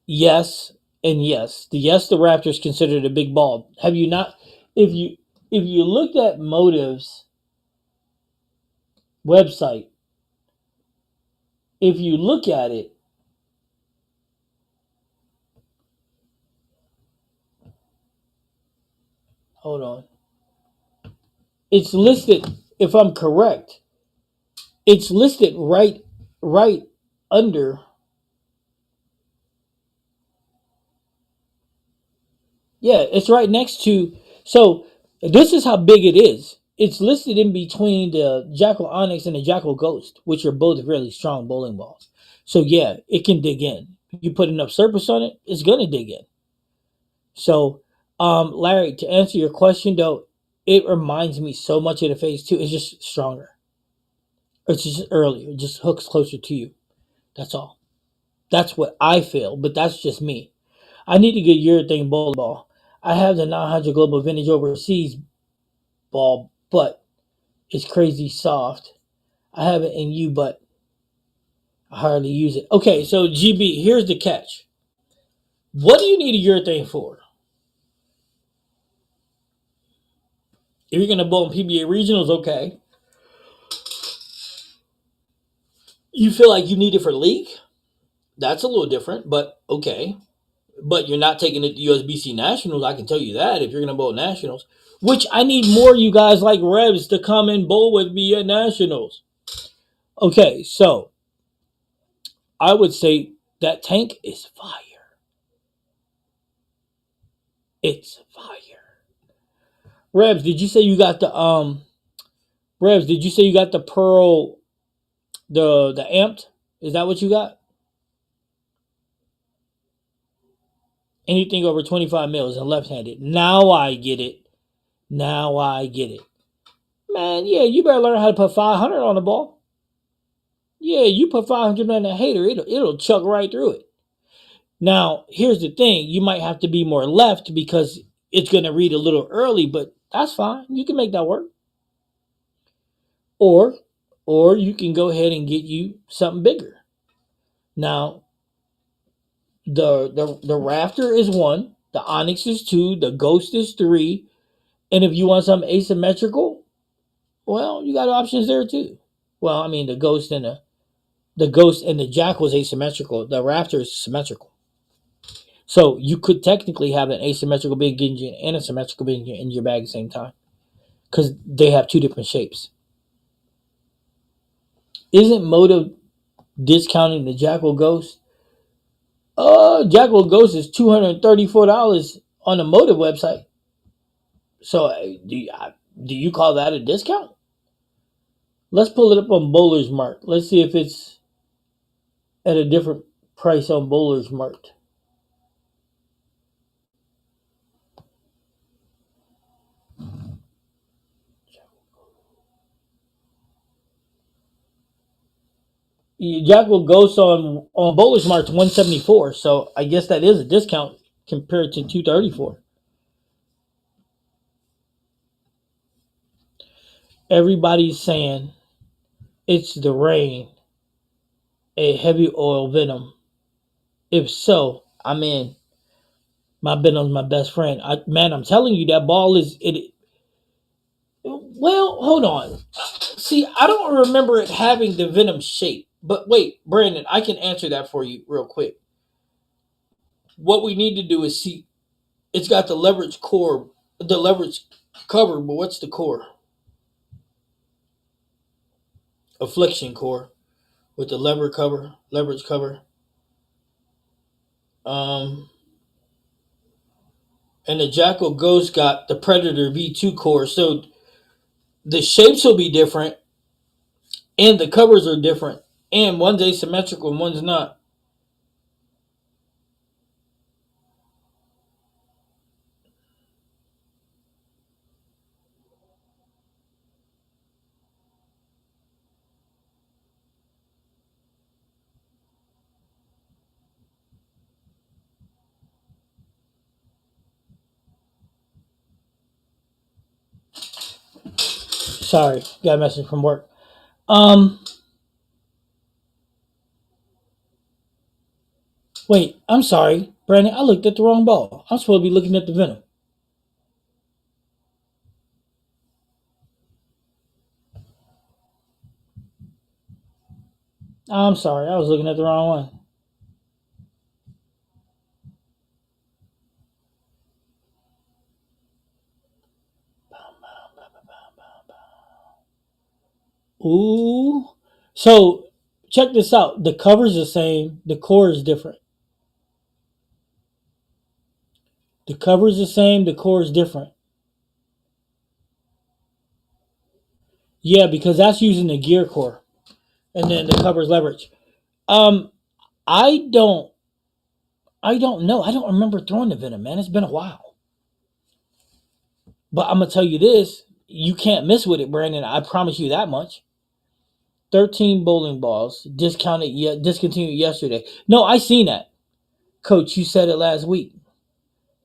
yes, and yes. The rafter is considered a big ball. Have you not? If you if you looked at Motive's website, if you look at it, hold on, it's listed. If I'm correct, it's listed right under. Yeah, it's right next to. So this is how big it is. It's listed in between the Jackal Onyx and the Jackal Ghost, which are both really strong bowling balls. So yeah, it can dig in. You put enough surface on it, it's gonna dig in. So, Larry, to answer your question though, it reminds me so much of the phase two. It's just stronger. It's just earlier. It just hooks closer to you. That's all. That's what I feel, but that's just me. I need to get urethane bowling ball. I have the 900 Global Vintage Overseas ball, but it's crazy soft. I have it in U, but I hardly use it. Okay, so GB, here's the catch. What do you need a urethane for? If you're gonna bowl in PBA regionals, okay. You feel like you need it for league? That's a little different, but okay. But you're not taking it to USBC Nationals, I can tell you that, if you're gonna bowl Nationals. Which I need more you guys like Revs to come and bowl with me at Nationals. Okay, so I would say that tank is fire. It's fire. Rebs, did you say you got the Revs, did you say you got the Pearl, the amped? Is that what you got? Anything over 25 mils and left-handed. Now I get it. Now I get it. Man, yeah, you better learn how to put 500 on the ball. Yeah, you put 500 on the hater, it'll chuck right through it. Now, here's the thing: you might have to be more left because it's going to read a little early, but that's fine. You can make that work. Or, or you can go ahead and get you something bigger. Now, the Rafter is one, the Onyx is two, the Ghost is three, and if you want something asymmetrical, well, you got options there too. Well, I mean, the Ghost and the Jack was asymmetrical. The Raptor is symmetrical. So you could technically have an asymmetrical big engine and a symmetrical big engine in your bag at the same time because they have two different shapes. Isn't Motive discounting the Jackal Ghost? Jackal Ghost is $234 on the Motive website. So do you call that a discount? Let's pull it up on Bowler's Mart. Let's see if it's at a different price on Bowler's Mart. Jackal Ghost on Bowler's Mart 174. So I guess that is a discount compared to 234. Everybody's saying it's the rain, a heavy oil venom. If so, I'm in. My venom's my best friend. Man, I'm telling you, that ball is it. Well, hold on. See, I don't remember it having the venom shape. But wait, Brandon, I can answer that for you real quick. What we need to do is see. It's got the leverage core, the leverage cover, but what's the core? Affliction core with the leverage cover. Um, and the Jackal Ghost got the Predator V2 core. So the shapes will be different, and the covers are different, and one's asymmetrical and one's not. Sorry, got a message from work. Um, Wait, I'm sorry, Brandon. I looked at the wrong ball. I'm supposed to be looking at the venom. I'm sorry, I was looking at the wrong one. Ooh, so check this out. The cover's the same. The core is different. The cover's the same. The core is different. Yeah, because that's using the gear core, and then the cover's leverage. Um, I don't. I don't know. I don't remember throwing the venom, man. It's been a while. But I'm gonna tell you this: you can't miss with it, Brandon. I promise you that much. 13 bowling balls discounted yet discontinued yesterday. No, I seen that. Coach, you said it last week.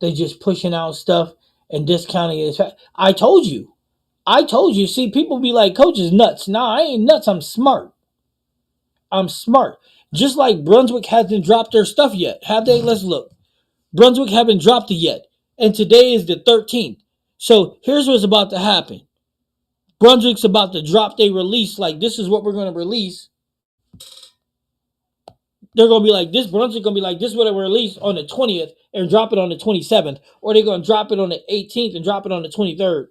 They just pushing out stuff and discounting it. I told you. I told you. See, people be like, Coach is nuts. Nah, I ain't nuts. I'm smart. I'm smart. Just like Brunswick hasn't dropped their stuff yet. Have they? Let's look. Brunswick haven't dropped it yet. And today is the 13th. So here's what's about to happen. Brunswick's about to drop their release. Like, this is what we're going to release. They're gonna be like this. Brunswick gonna be like this. Is what I release on the 20th and drop it on the 27th, or they're gonna drop it on the 18th and drop it on the 23rd.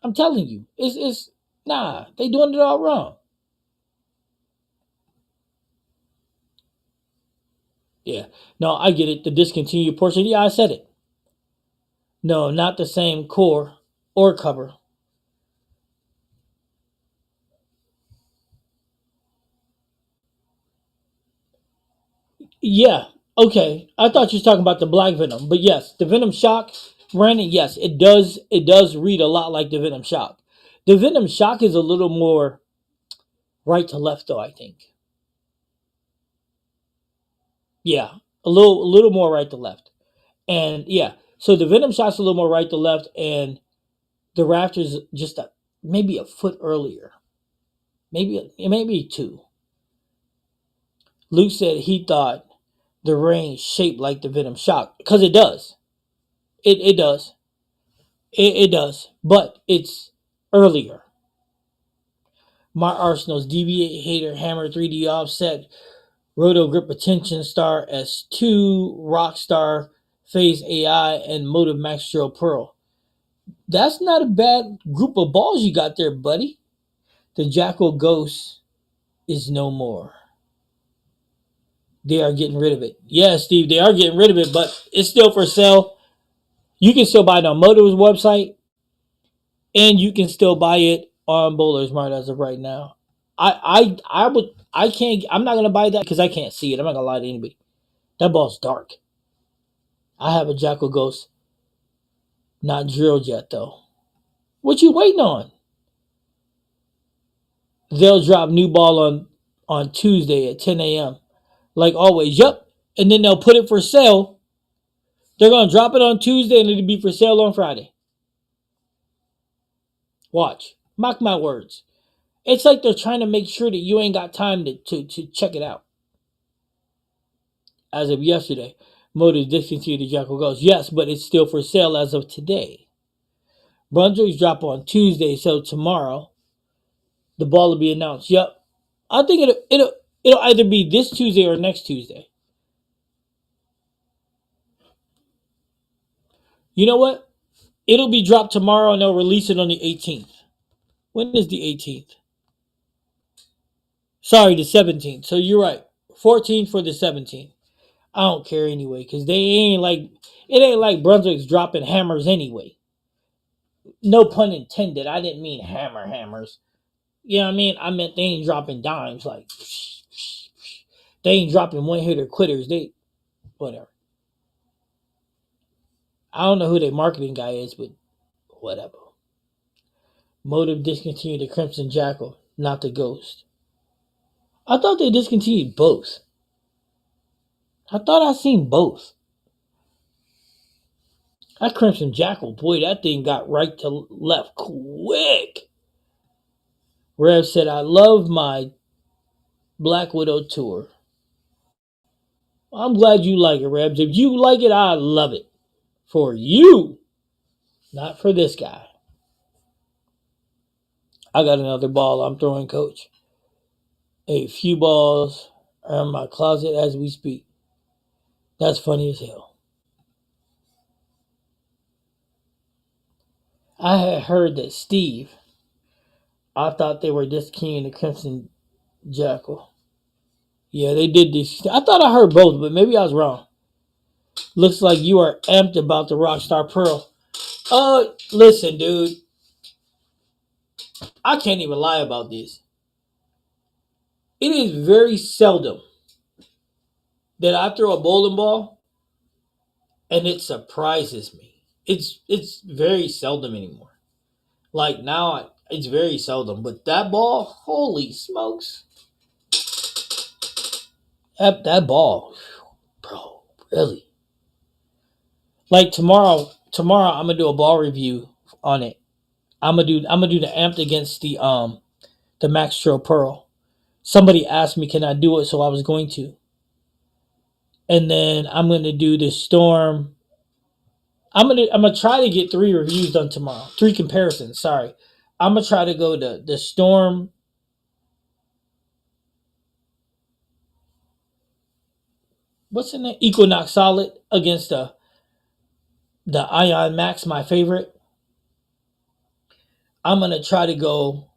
I'm telling you, it's nah. They doing it all wrong. Yeah, no, I get it. The discontinued portion. Yeah, I said it. No, not the same core or cover. Yeah. Okay. I thought you were talking about the black Venom, but yes, the Venom Shock, Brandon. Yes, it does. It does read a lot like the Venom Shock. The Venom Shock is a little more right to left, though. I think. Yeah, a little more right to left, and yeah. So the Venom Shock's a little more right to left, and the Raptors just maybe a foot earlier, maybe two. Luke said he thought the range shaped like the Venom Shock because it does. It does. It does, but it's earlier. My Arsenal's Deviate Hater Hammer 3D Offset Roto Grip Attention Star S2 Rockstar Phase AI and Motive Max Trail Pearl. That's not a bad group of balls you got there, buddy. The Jackal Ghost is no more. They are getting rid of it. Yeah, Steve, they are getting rid of it, but it's still for sale. You can still buy it on Moto's website, and you can still buy it on Bowler's Mart as of right now. I can't. I'm not gonna buy that because I can't see it. I'm not gonna lie to anybody. That ball's dark. I have a Jackal Ghost, not drilled yet though. What you waiting on? They'll drop new ball on Tuesday at 10 a.m. Like always. Yup. And then they'll put it for sale. They're gonna drop it on Tuesday and it'll be for sale on Friday. Watch. Mark my words. It's like they're trying to make sure that you ain't got time to check it out. As of yesterday, Motors discontinued the Jackal Ghost. Yes, but it's still for sale as of today. Brunswick's drop on Tuesday, so tomorrow the ball will be announced. Yep. I think it'll either be this Tuesday or next Tuesday. You know what? It'll be dropped tomorrow and they'll release it on the 18th. When is the 18th? Sorry, the 17th. So you're right. 14th for the 17th. I don't care anyway, because they ain't like it ain't like Brunswick's dropping hammers anyway. No pun intended. I didn't mean hammers. You know what I mean? I meant they ain't dropping dimes like they ain't dropping one hitter quitters. They whatever. I don't know who their marketing guy is, but whatever. Motive discontinued the Crimson Jackal, not the Ghost. I thought they discontinued both. I thought I seen both. That Crimson Jackal, boy, that thing got right to left quick. Rev said, I love my Black Widow tour. I'm glad you like it, Rebs. If you like it, I love it. For you, not for this guy. I got another ball I'm throwing, coach. A few balls are in my closet as we speak. That's funny as hell. I had heard that Steve, I thought they were discontinuing the Crimson Jackal. Yeah, they did this. I thought I heard both, but maybe I was wrong. Looks like you are amped about the Rockstar Pearl. Listen, dude. I can't even lie about this. It is very seldom that I throw a bowling ball and it surprises me. It's very seldom anymore. Like now, it's very seldom. But that ball, holy smokes! That ball, bro, really. Like tomorrow I'm gonna do a ball review on it. I'm gonna do the amped against the Max Trail Pearl. Somebody asked me can I do it, so I was going to. And then I'm gonna do the Storm. I'm gonna try to get 3 reviews done tomorrow. 3 comparisons. Sorry, I'm gonna try to go to the Storm. What's in the Equinox Solid against the Ion Max, my favorite. I'm gonna try to go.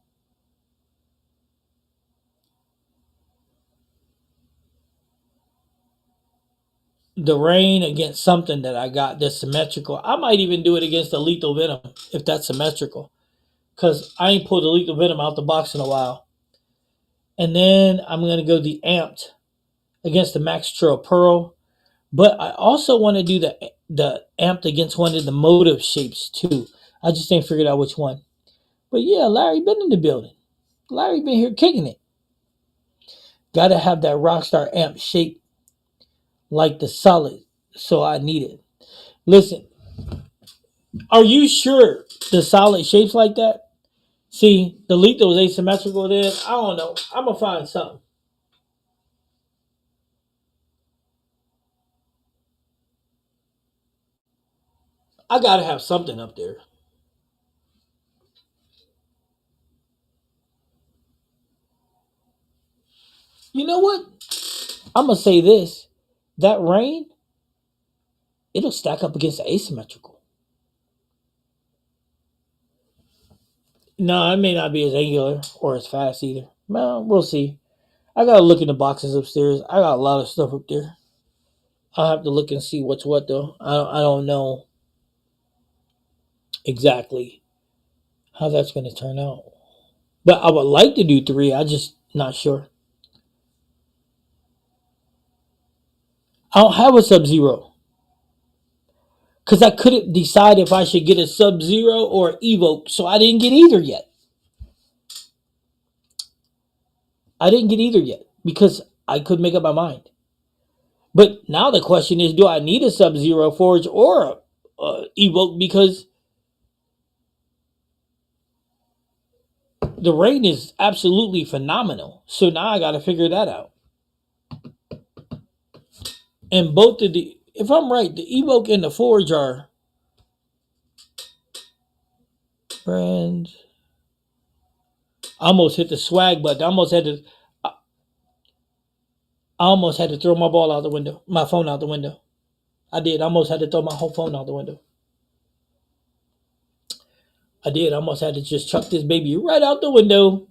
the rain against something that I got that's symmetrical. I might even do it against the lethal venom if that's symmetrical. Because I ain't pulled the lethal venom out the box in a while. And then I'm going to go the amped against the Max Trail Pearl. But I also want to do the amped against one of the motive shapes too. I just ain't figured out which one. But yeah, Larry been in the building. Larry been here kicking it. Gotta have that Rockstar amp shape like the solid. So I need it. Listen, are you sure the solid shapes like that? See, the lethal is asymmetrical then. I don't know. I'm gonna find something. I gotta have something up there. You know what? I'm gonna say this. That rain, it'll stack up against the asymmetrical. No, it may not be as angular or as fast either. Well, we'll see. I gotta look in the boxes upstairs. I got a lot of stuff up there. I'll have to look and see what's what though. I don't know exactly how that's gonna turn out. But I would like to do three. I just not sure. I don't have a Sub Zero because I couldn't decide if I should get a Sub Zero or Evoke, so I didn't get either yet. I didn't get either yet because I couldn't make up my mind. But now the question is, do I need a Sub Zero Forge or a Evoke because the rain is absolutely phenomenal. So now I got to figure that out. And both of the, if I'm right, the Evoke and the Forge are brand. I almost hit the swag button. I almost had to throw my ball out the window, my phone out the window. I did. I almost had to throw my whole phone out the window. I did. I almost had to just chuck this baby right out the window.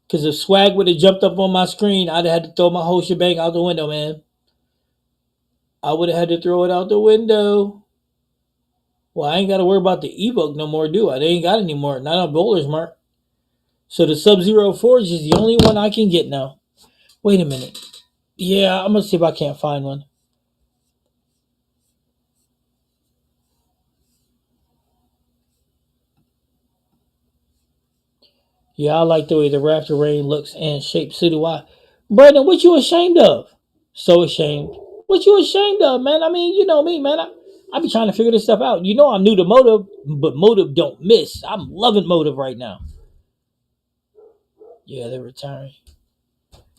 Because if swag would have jumped up on my screen, I'd have had to throw my whole shebang out the window, man. I would have had to throw it out the window. Well, I ain't got to worry about the Evoke no more, do I? They ain't got any more. Not on Bowler's Mark. So the Sub Zero Forge is the only one I can get now. Wait a minute. Yeah, I'm going to see if I can't find one. Yeah, I like the way the Raptor Rain looks and shapes. So do I. Brandon, what you ashamed of? So ashamed. What you ashamed of, man? I mean, you know me, man. I be trying to figure this stuff out. You know I'm new to Motive, but Motive don't miss. I'm loving Motive right now. Yeah, they're retiring.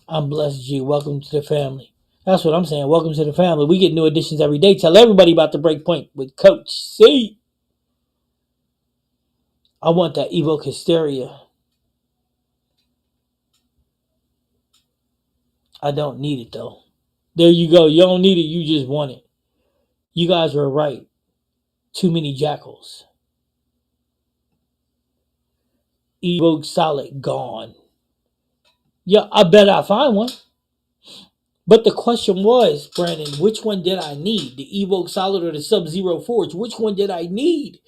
I'm blessed, G. Welcome to the family. That's what I'm saying. Welcome to the family. We get new additions every day. Tell everybody about the breakpoint with Coach C. I want that Evoke Hysteria. I don't need it though. There you go. You don't need it. You just want it. You guys were right. Too many jackals. Evoke Solid gone. Yeah, I bet I find one. But the question was, Brandon, which one did I need? The Evoke Solid or the Sub Zero Forge? Which one did I need?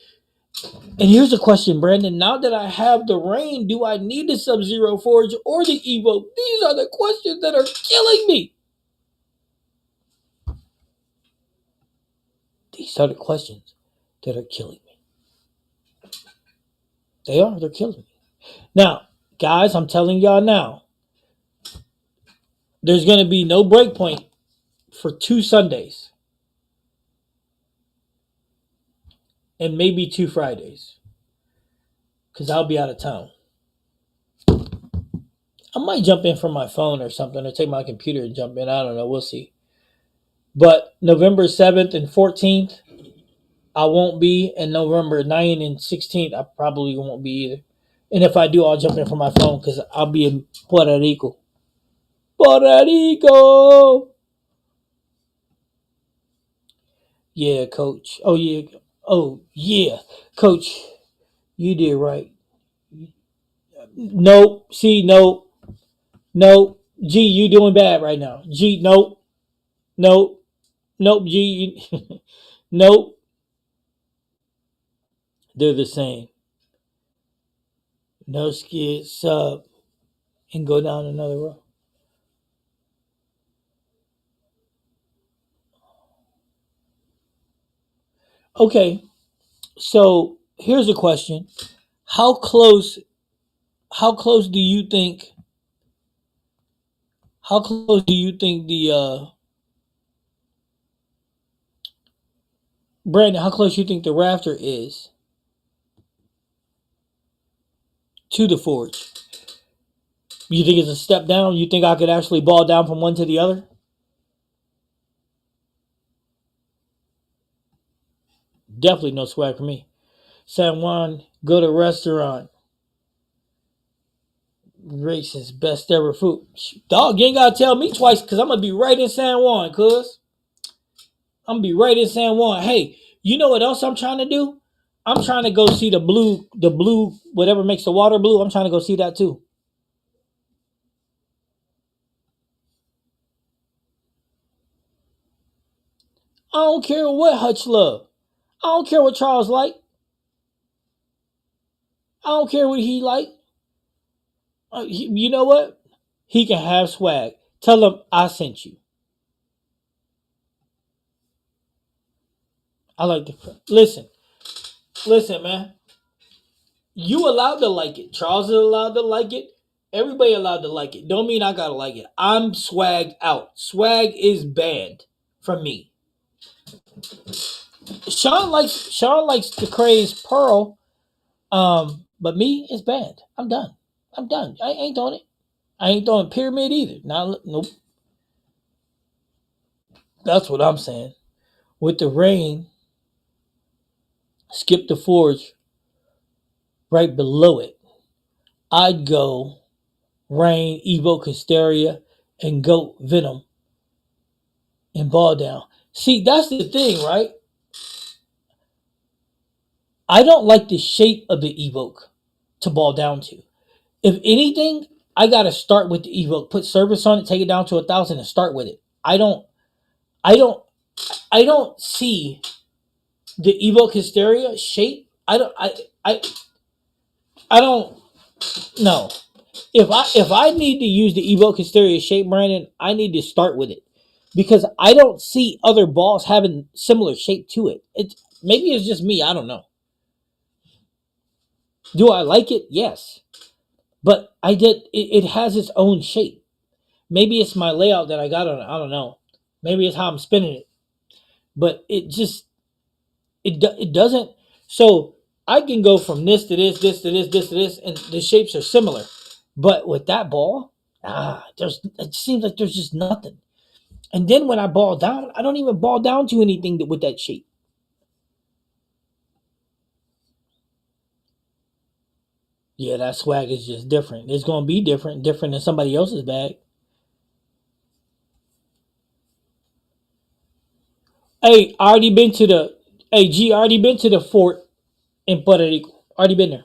And here's the question, Brandon. Now that I have the rain, do I need the Sub Zero Forge or the Evoke? These are the questions that are killing me. These are the questions that are killing me. They are. They're killing me. Now, guys, I'm telling y'all now, there's going to be no breakpoint for 2 Sundays and maybe 2 Fridays because I'll be out of town. I might jump in from my phone or something or take my computer and jump in. I don't know. We'll see. But November 7th and 14th, I won't be. And November 9th and 16th, I probably won't be either. And if I do, I'll jump in from my phone because I'll be in Puerto Rico. Puerto Rico! Yeah, coach. Oh, yeah. Oh, yeah. Coach, you did right. Nope. See, nope. Nope. G, you doing bad right now. G, nope. Nope. Nope, G. Nope, they're the same. No skid, sub, and go down another row. Okay, so here's a question: How close? How close do you think? How close do you think the Brandon? How close do you think the rafter is to the forge? You think it's a step down? You think I could actually ball down from one to the other? Definitely no swag for me. San Juan, go to restaurant. Racist, best ever food. Dog, you ain't gotta tell me twice because I'm gonna be right in San Juan, cuz. I'm gonna be right in San Juan. Hey, you know what else I'm trying to do? I'm trying to go see the blue, whatever makes the water blue. I'm trying to go see that too. I don't care what Hutch love. I don't care what Charles like. I don't care what he like. You know what? He can have swag. Tell him I sent you. I like the listen. Listen, man. You allowed to like it. Charles is allowed to like it. Everybody allowed to like it. Don't mean I gotta like it. I'm swagged out. Swag is banned from me. Sean likes the craze Pearl. But me, it's banned. I'm done. I'm done. I ain't doing it. I ain't doing pyramid either. Now, nope. That's what I'm saying. With the rain, skip the forge right below it. I'd go rain, evoke hysteria, and goat venom and ball down. See, that's the thing, right? I don't like the shape of the evoke to ball down to. If anything, I gotta start with the evoke, put service on it, take it down to 1,000, and start with it. I don't, I don't see the evoke hysteria shape. I don't know. If I need to use the evoke hysteria shape, Brandon, I need to start with it because I don't see other balls having similar shape to it. Maybe it's just me. I don't know. Do I like it? Yes, but it has its own shape. Maybe it's my layout that I got on it. I don't know. Maybe it's how I'm spinning it, but it doesn't. So I can go from this to this to this, and the shapes are similar. But with that ball, there's it seems like there's just nothing. And then when I ball down, I don't even ball down to anything with that shape. Yeah, that swag is just different. It's gonna be different than somebody else's bag. Hey, I already been to the hey G, I already been to the fort in Puerto Rico. Already been there.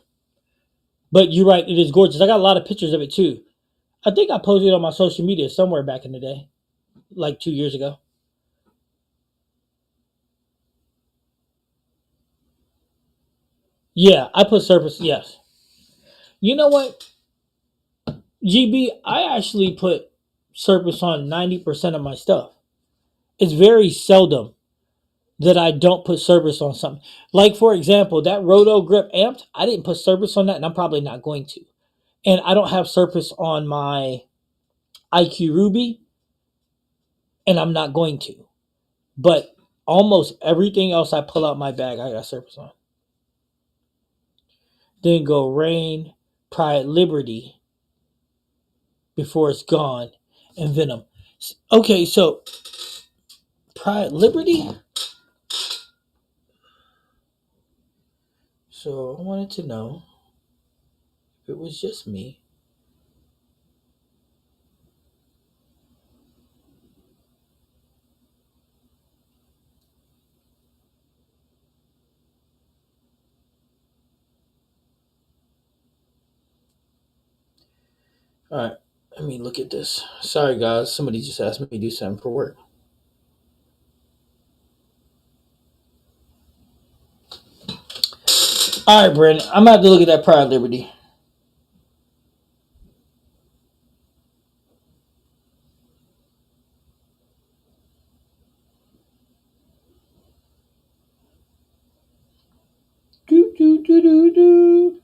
But you're right, it is gorgeous. I got a lot of pictures of it too. I think I posted it on my social media somewhere back in the day, like 2 years ago. Yeah, I put surface. Yes. You know what, GB? I actually put surface on 90% of my stuff. It's very seldom that I don't put surface on something. Like for example, that Roto Grip amped, I didn't put surface on that, and I'm probably not going to. And I don't have surface on my IQ Ruby, and I'm not going to. But almost everything else I pull out my bag, I got surface on. Then go Rain, Pride, Liberty before it's gone, and Venom. Okay, so Pride, Liberty. So I wanted to know if it was just me. All right, let me look at this. Sorry, guys. Somebody just asked me to do something for work. All right, Brandon. I'm about to look at that Pride Liberty. Do do do do do.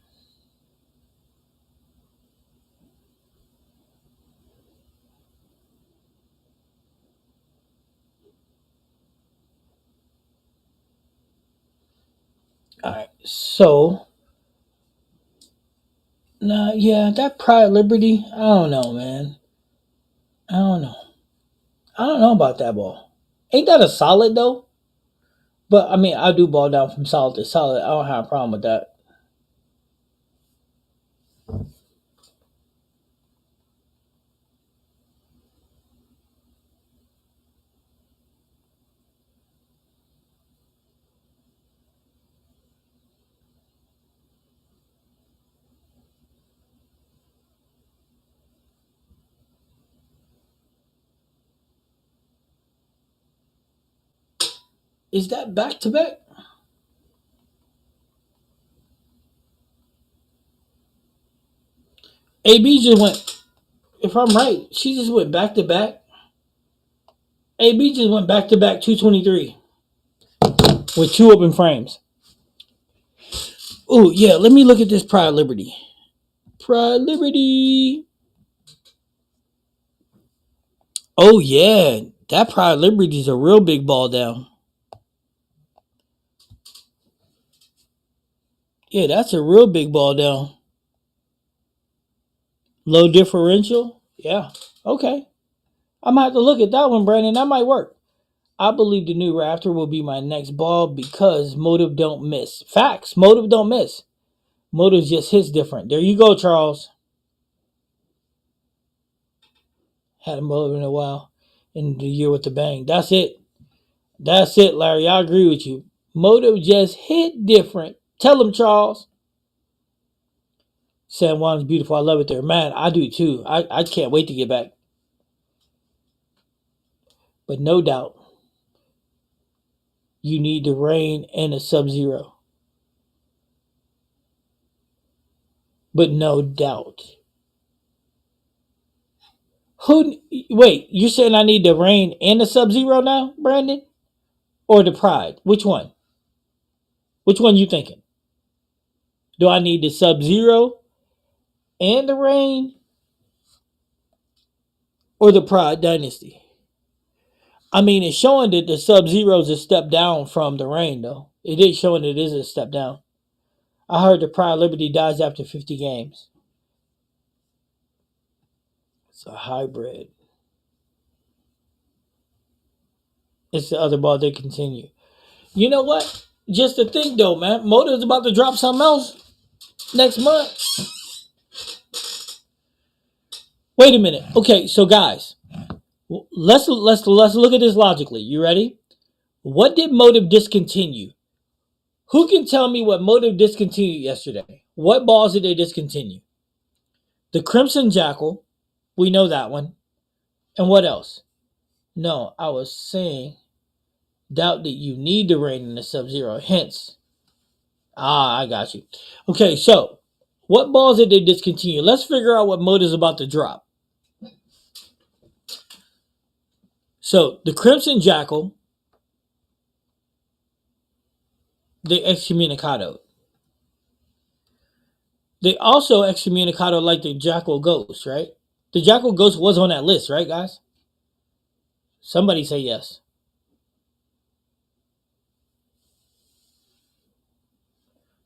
All right. So, nah, yeah, that Pride Liberty. I don't know, man. I don't know. I don't know about that ball. Ain't that a solid though? But I mean, I do ball down from solid to solid. I don't have a problem with that. Is that back to back? AB just went. If I'm right, she just went back to back. AB just went back to back 223 with two open frames. Oh yeah, let me look at this Pride Liberty. Pride Liberty. Oh yeah, that Pride Liberty is a real big ball down. Yeah, that's a real big ball down. Low differential. Yeah. Okay. I'm gonna have to look at that one, Brandon. That might work. I believe the new Raptor will be my next ball because Motive don't miss. Facts. Motive don't miss. Motive just hits different. There you go, Charles. Had a motive in a while. In the year with the bang. That's it. That's it, Larry. I agree with you. Motive just hit different. Tell him, Charles. San Juan's beautiful. I love it there. Man, I do too. I can't wait to get back. But no doubt, you need the rain and a sub zero. But no doubt. Who? Wait, you're saying I need the rain and the sub zero now, Brandon? Or the pride? Which one? Which one you thinking? Do I need the sub zero and the rain or the pride dynasty? I mean, it's showing that the sub zero is a step down from the rain, though. It is showing it is a step down. I heard the Pride Liberty dies after 50 games. It's a hybrid. It's the other ball they continue. You know what? Just to think though, man. Motor's about to drop something else next month. Wait a minute. Okay, so guys, let's look at this logically. You ready? What did Motive discontinue? Who can tell me what Motive discontinued yesterday? What balls did they discontinue? The Crimson Jackal, we know that one. And what else? No, I was saying doubt that you need the rain in the Sub Zero. Hence, I got you. Okay, so what balls did they discontinue? Let's figure out what mode is about to drop. So the Crimson Jackal, they excommunicado. They also excommunicado like the Jackal Ghost, right? The Jackal Ghost was on that list, right, guys? Somebody say yes.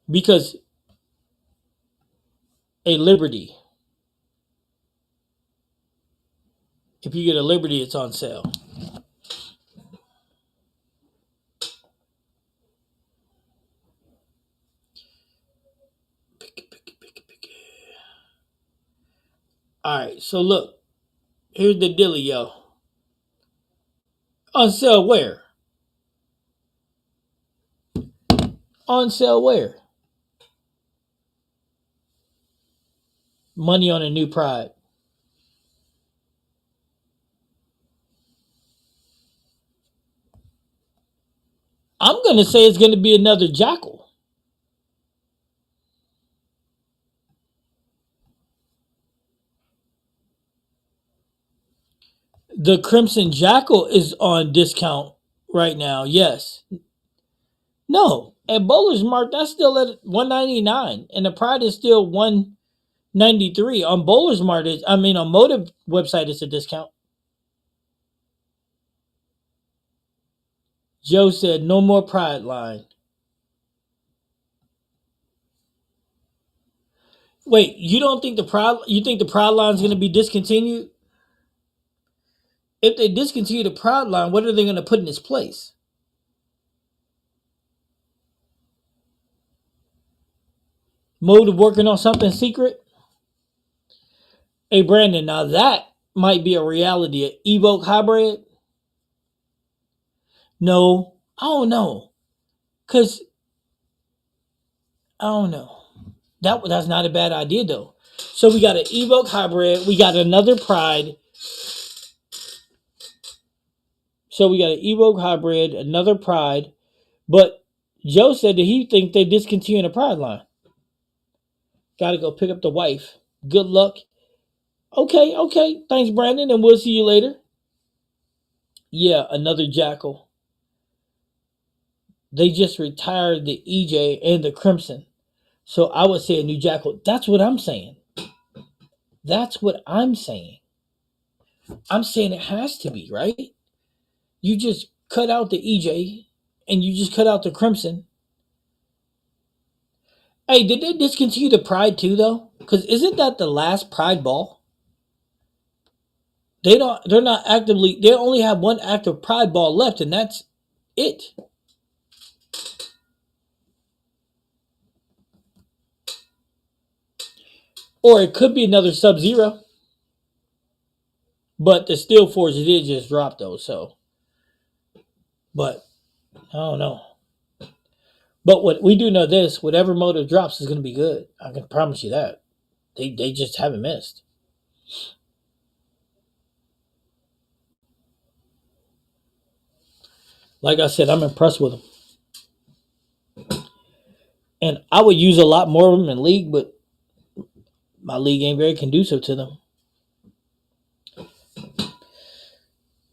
Because a Liberty, if you get a Liberty, it's on sale. All right, so look, here's the dilly, yo. On sale where? On sale where? Money on a new Pride. I'm gonna say it's gonna be another Jackal. The Crimson Jackal is on discount right now. Yes. No. At Bowler's Mart, that's still at $199, and the Pride is still $193. On Bowler's Mart, on Motive website, it's a discount. Joe said, "No more Pride line." Wait, you don't think the Pride? You think the Pride line is going to be discontinued? If they discontinue the Pride line, what are they going to put in its place? Motive working on something secret? Hey, Brandon, now that might be a reality. An Evoke hybrid? No, I don't know. Cause I don't know. That's not a bad idea though. So we got an Evoke hybrid. We got another Pride. So we got an Evoke hybrid, another Pride. But Joe said that he think they discontinue the Pride line. Got to go pick up the wife. Good luck. Okay, okay. Thanks, Brandon, and we'll see you later. Yeah, another Jackal. They just retired the EJ and the Crimson. So I would say a new Jackal. That's what I'm saying. That's what I'm saying. I'm saying it has to be, right? You just cut out the EJ and you just cut out the Crimson. Hey, did they discontinue the Pride too though? Because isn't that the last Pride ball? They're not actively, they only have one active Pride ball left, and that's it. Or it could be another Sub Zero. But the Steel Force did just drop though, so but I don't know. But what we do know this, whatever Motive drops is gonna be good. I can promise you that. They just haven't missed. Like I said, I'm impressed with them. And I would use a lot more of them in league, but my league ain't very conducive to them.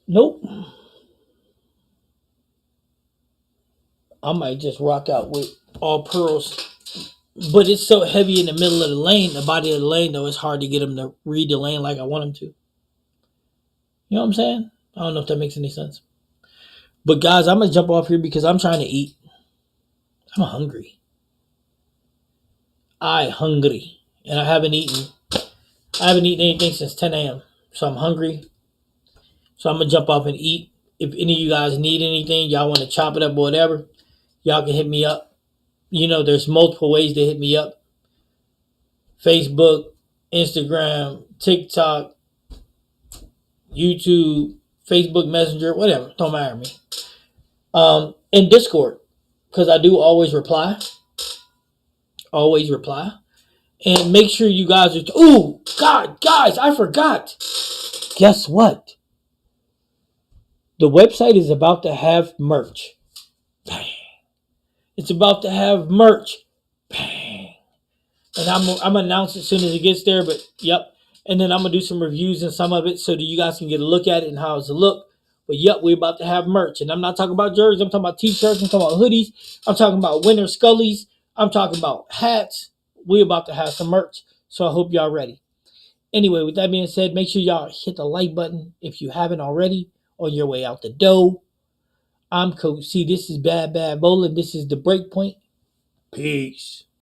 Nope. I might just rock out with all pearls. But it's so heavy in the middle of the lane, the body of the lane, though, it's hard to get them to read the lane like I want them to. You know what I'm saying? I don't know if that makes any sense. But guys, I'm going to jump off here because I'm trying to eat. I'm hungry. I hungry. And I haven't eaten. I haven't eaten anything since 10 a.m. So I'm hungry. So I'm going to jump off and eat. If any of you guys need anything, y'all want to chop it up or whatever, y'all can hit me up. You know, there's multiple ways to hit me up. Facebook, Instagram, TikTok, YouTube, Facebook Messenger, whatever. Don't matter to me. And Discord, because I do always reply. Always reply. And make sure you guys are... Ooh, God, guys, I forgot. Guess what? The website is about to have merch. Bang. It's about to have merch. Bang. And I'm going to announce it as soon as it gets there, but yep. And then I'm going to do some reviews and some of it so that you guys can get a look at it and how it's a look. But yep, we're about to have merch. And I'm not talking about jerseys. I'm talking about t-shirts. I'm talking about hoodies. I'm talking about winter scullies. I'm talking about hats. We're about to have some merch. So I hope y'all ready. Anyway, with that being said, make sure y'all hit the like button if you haven't already on your way out the door. I'm Coach C. This is Bad Bad Bowling. This is the Breakpoint. Peace.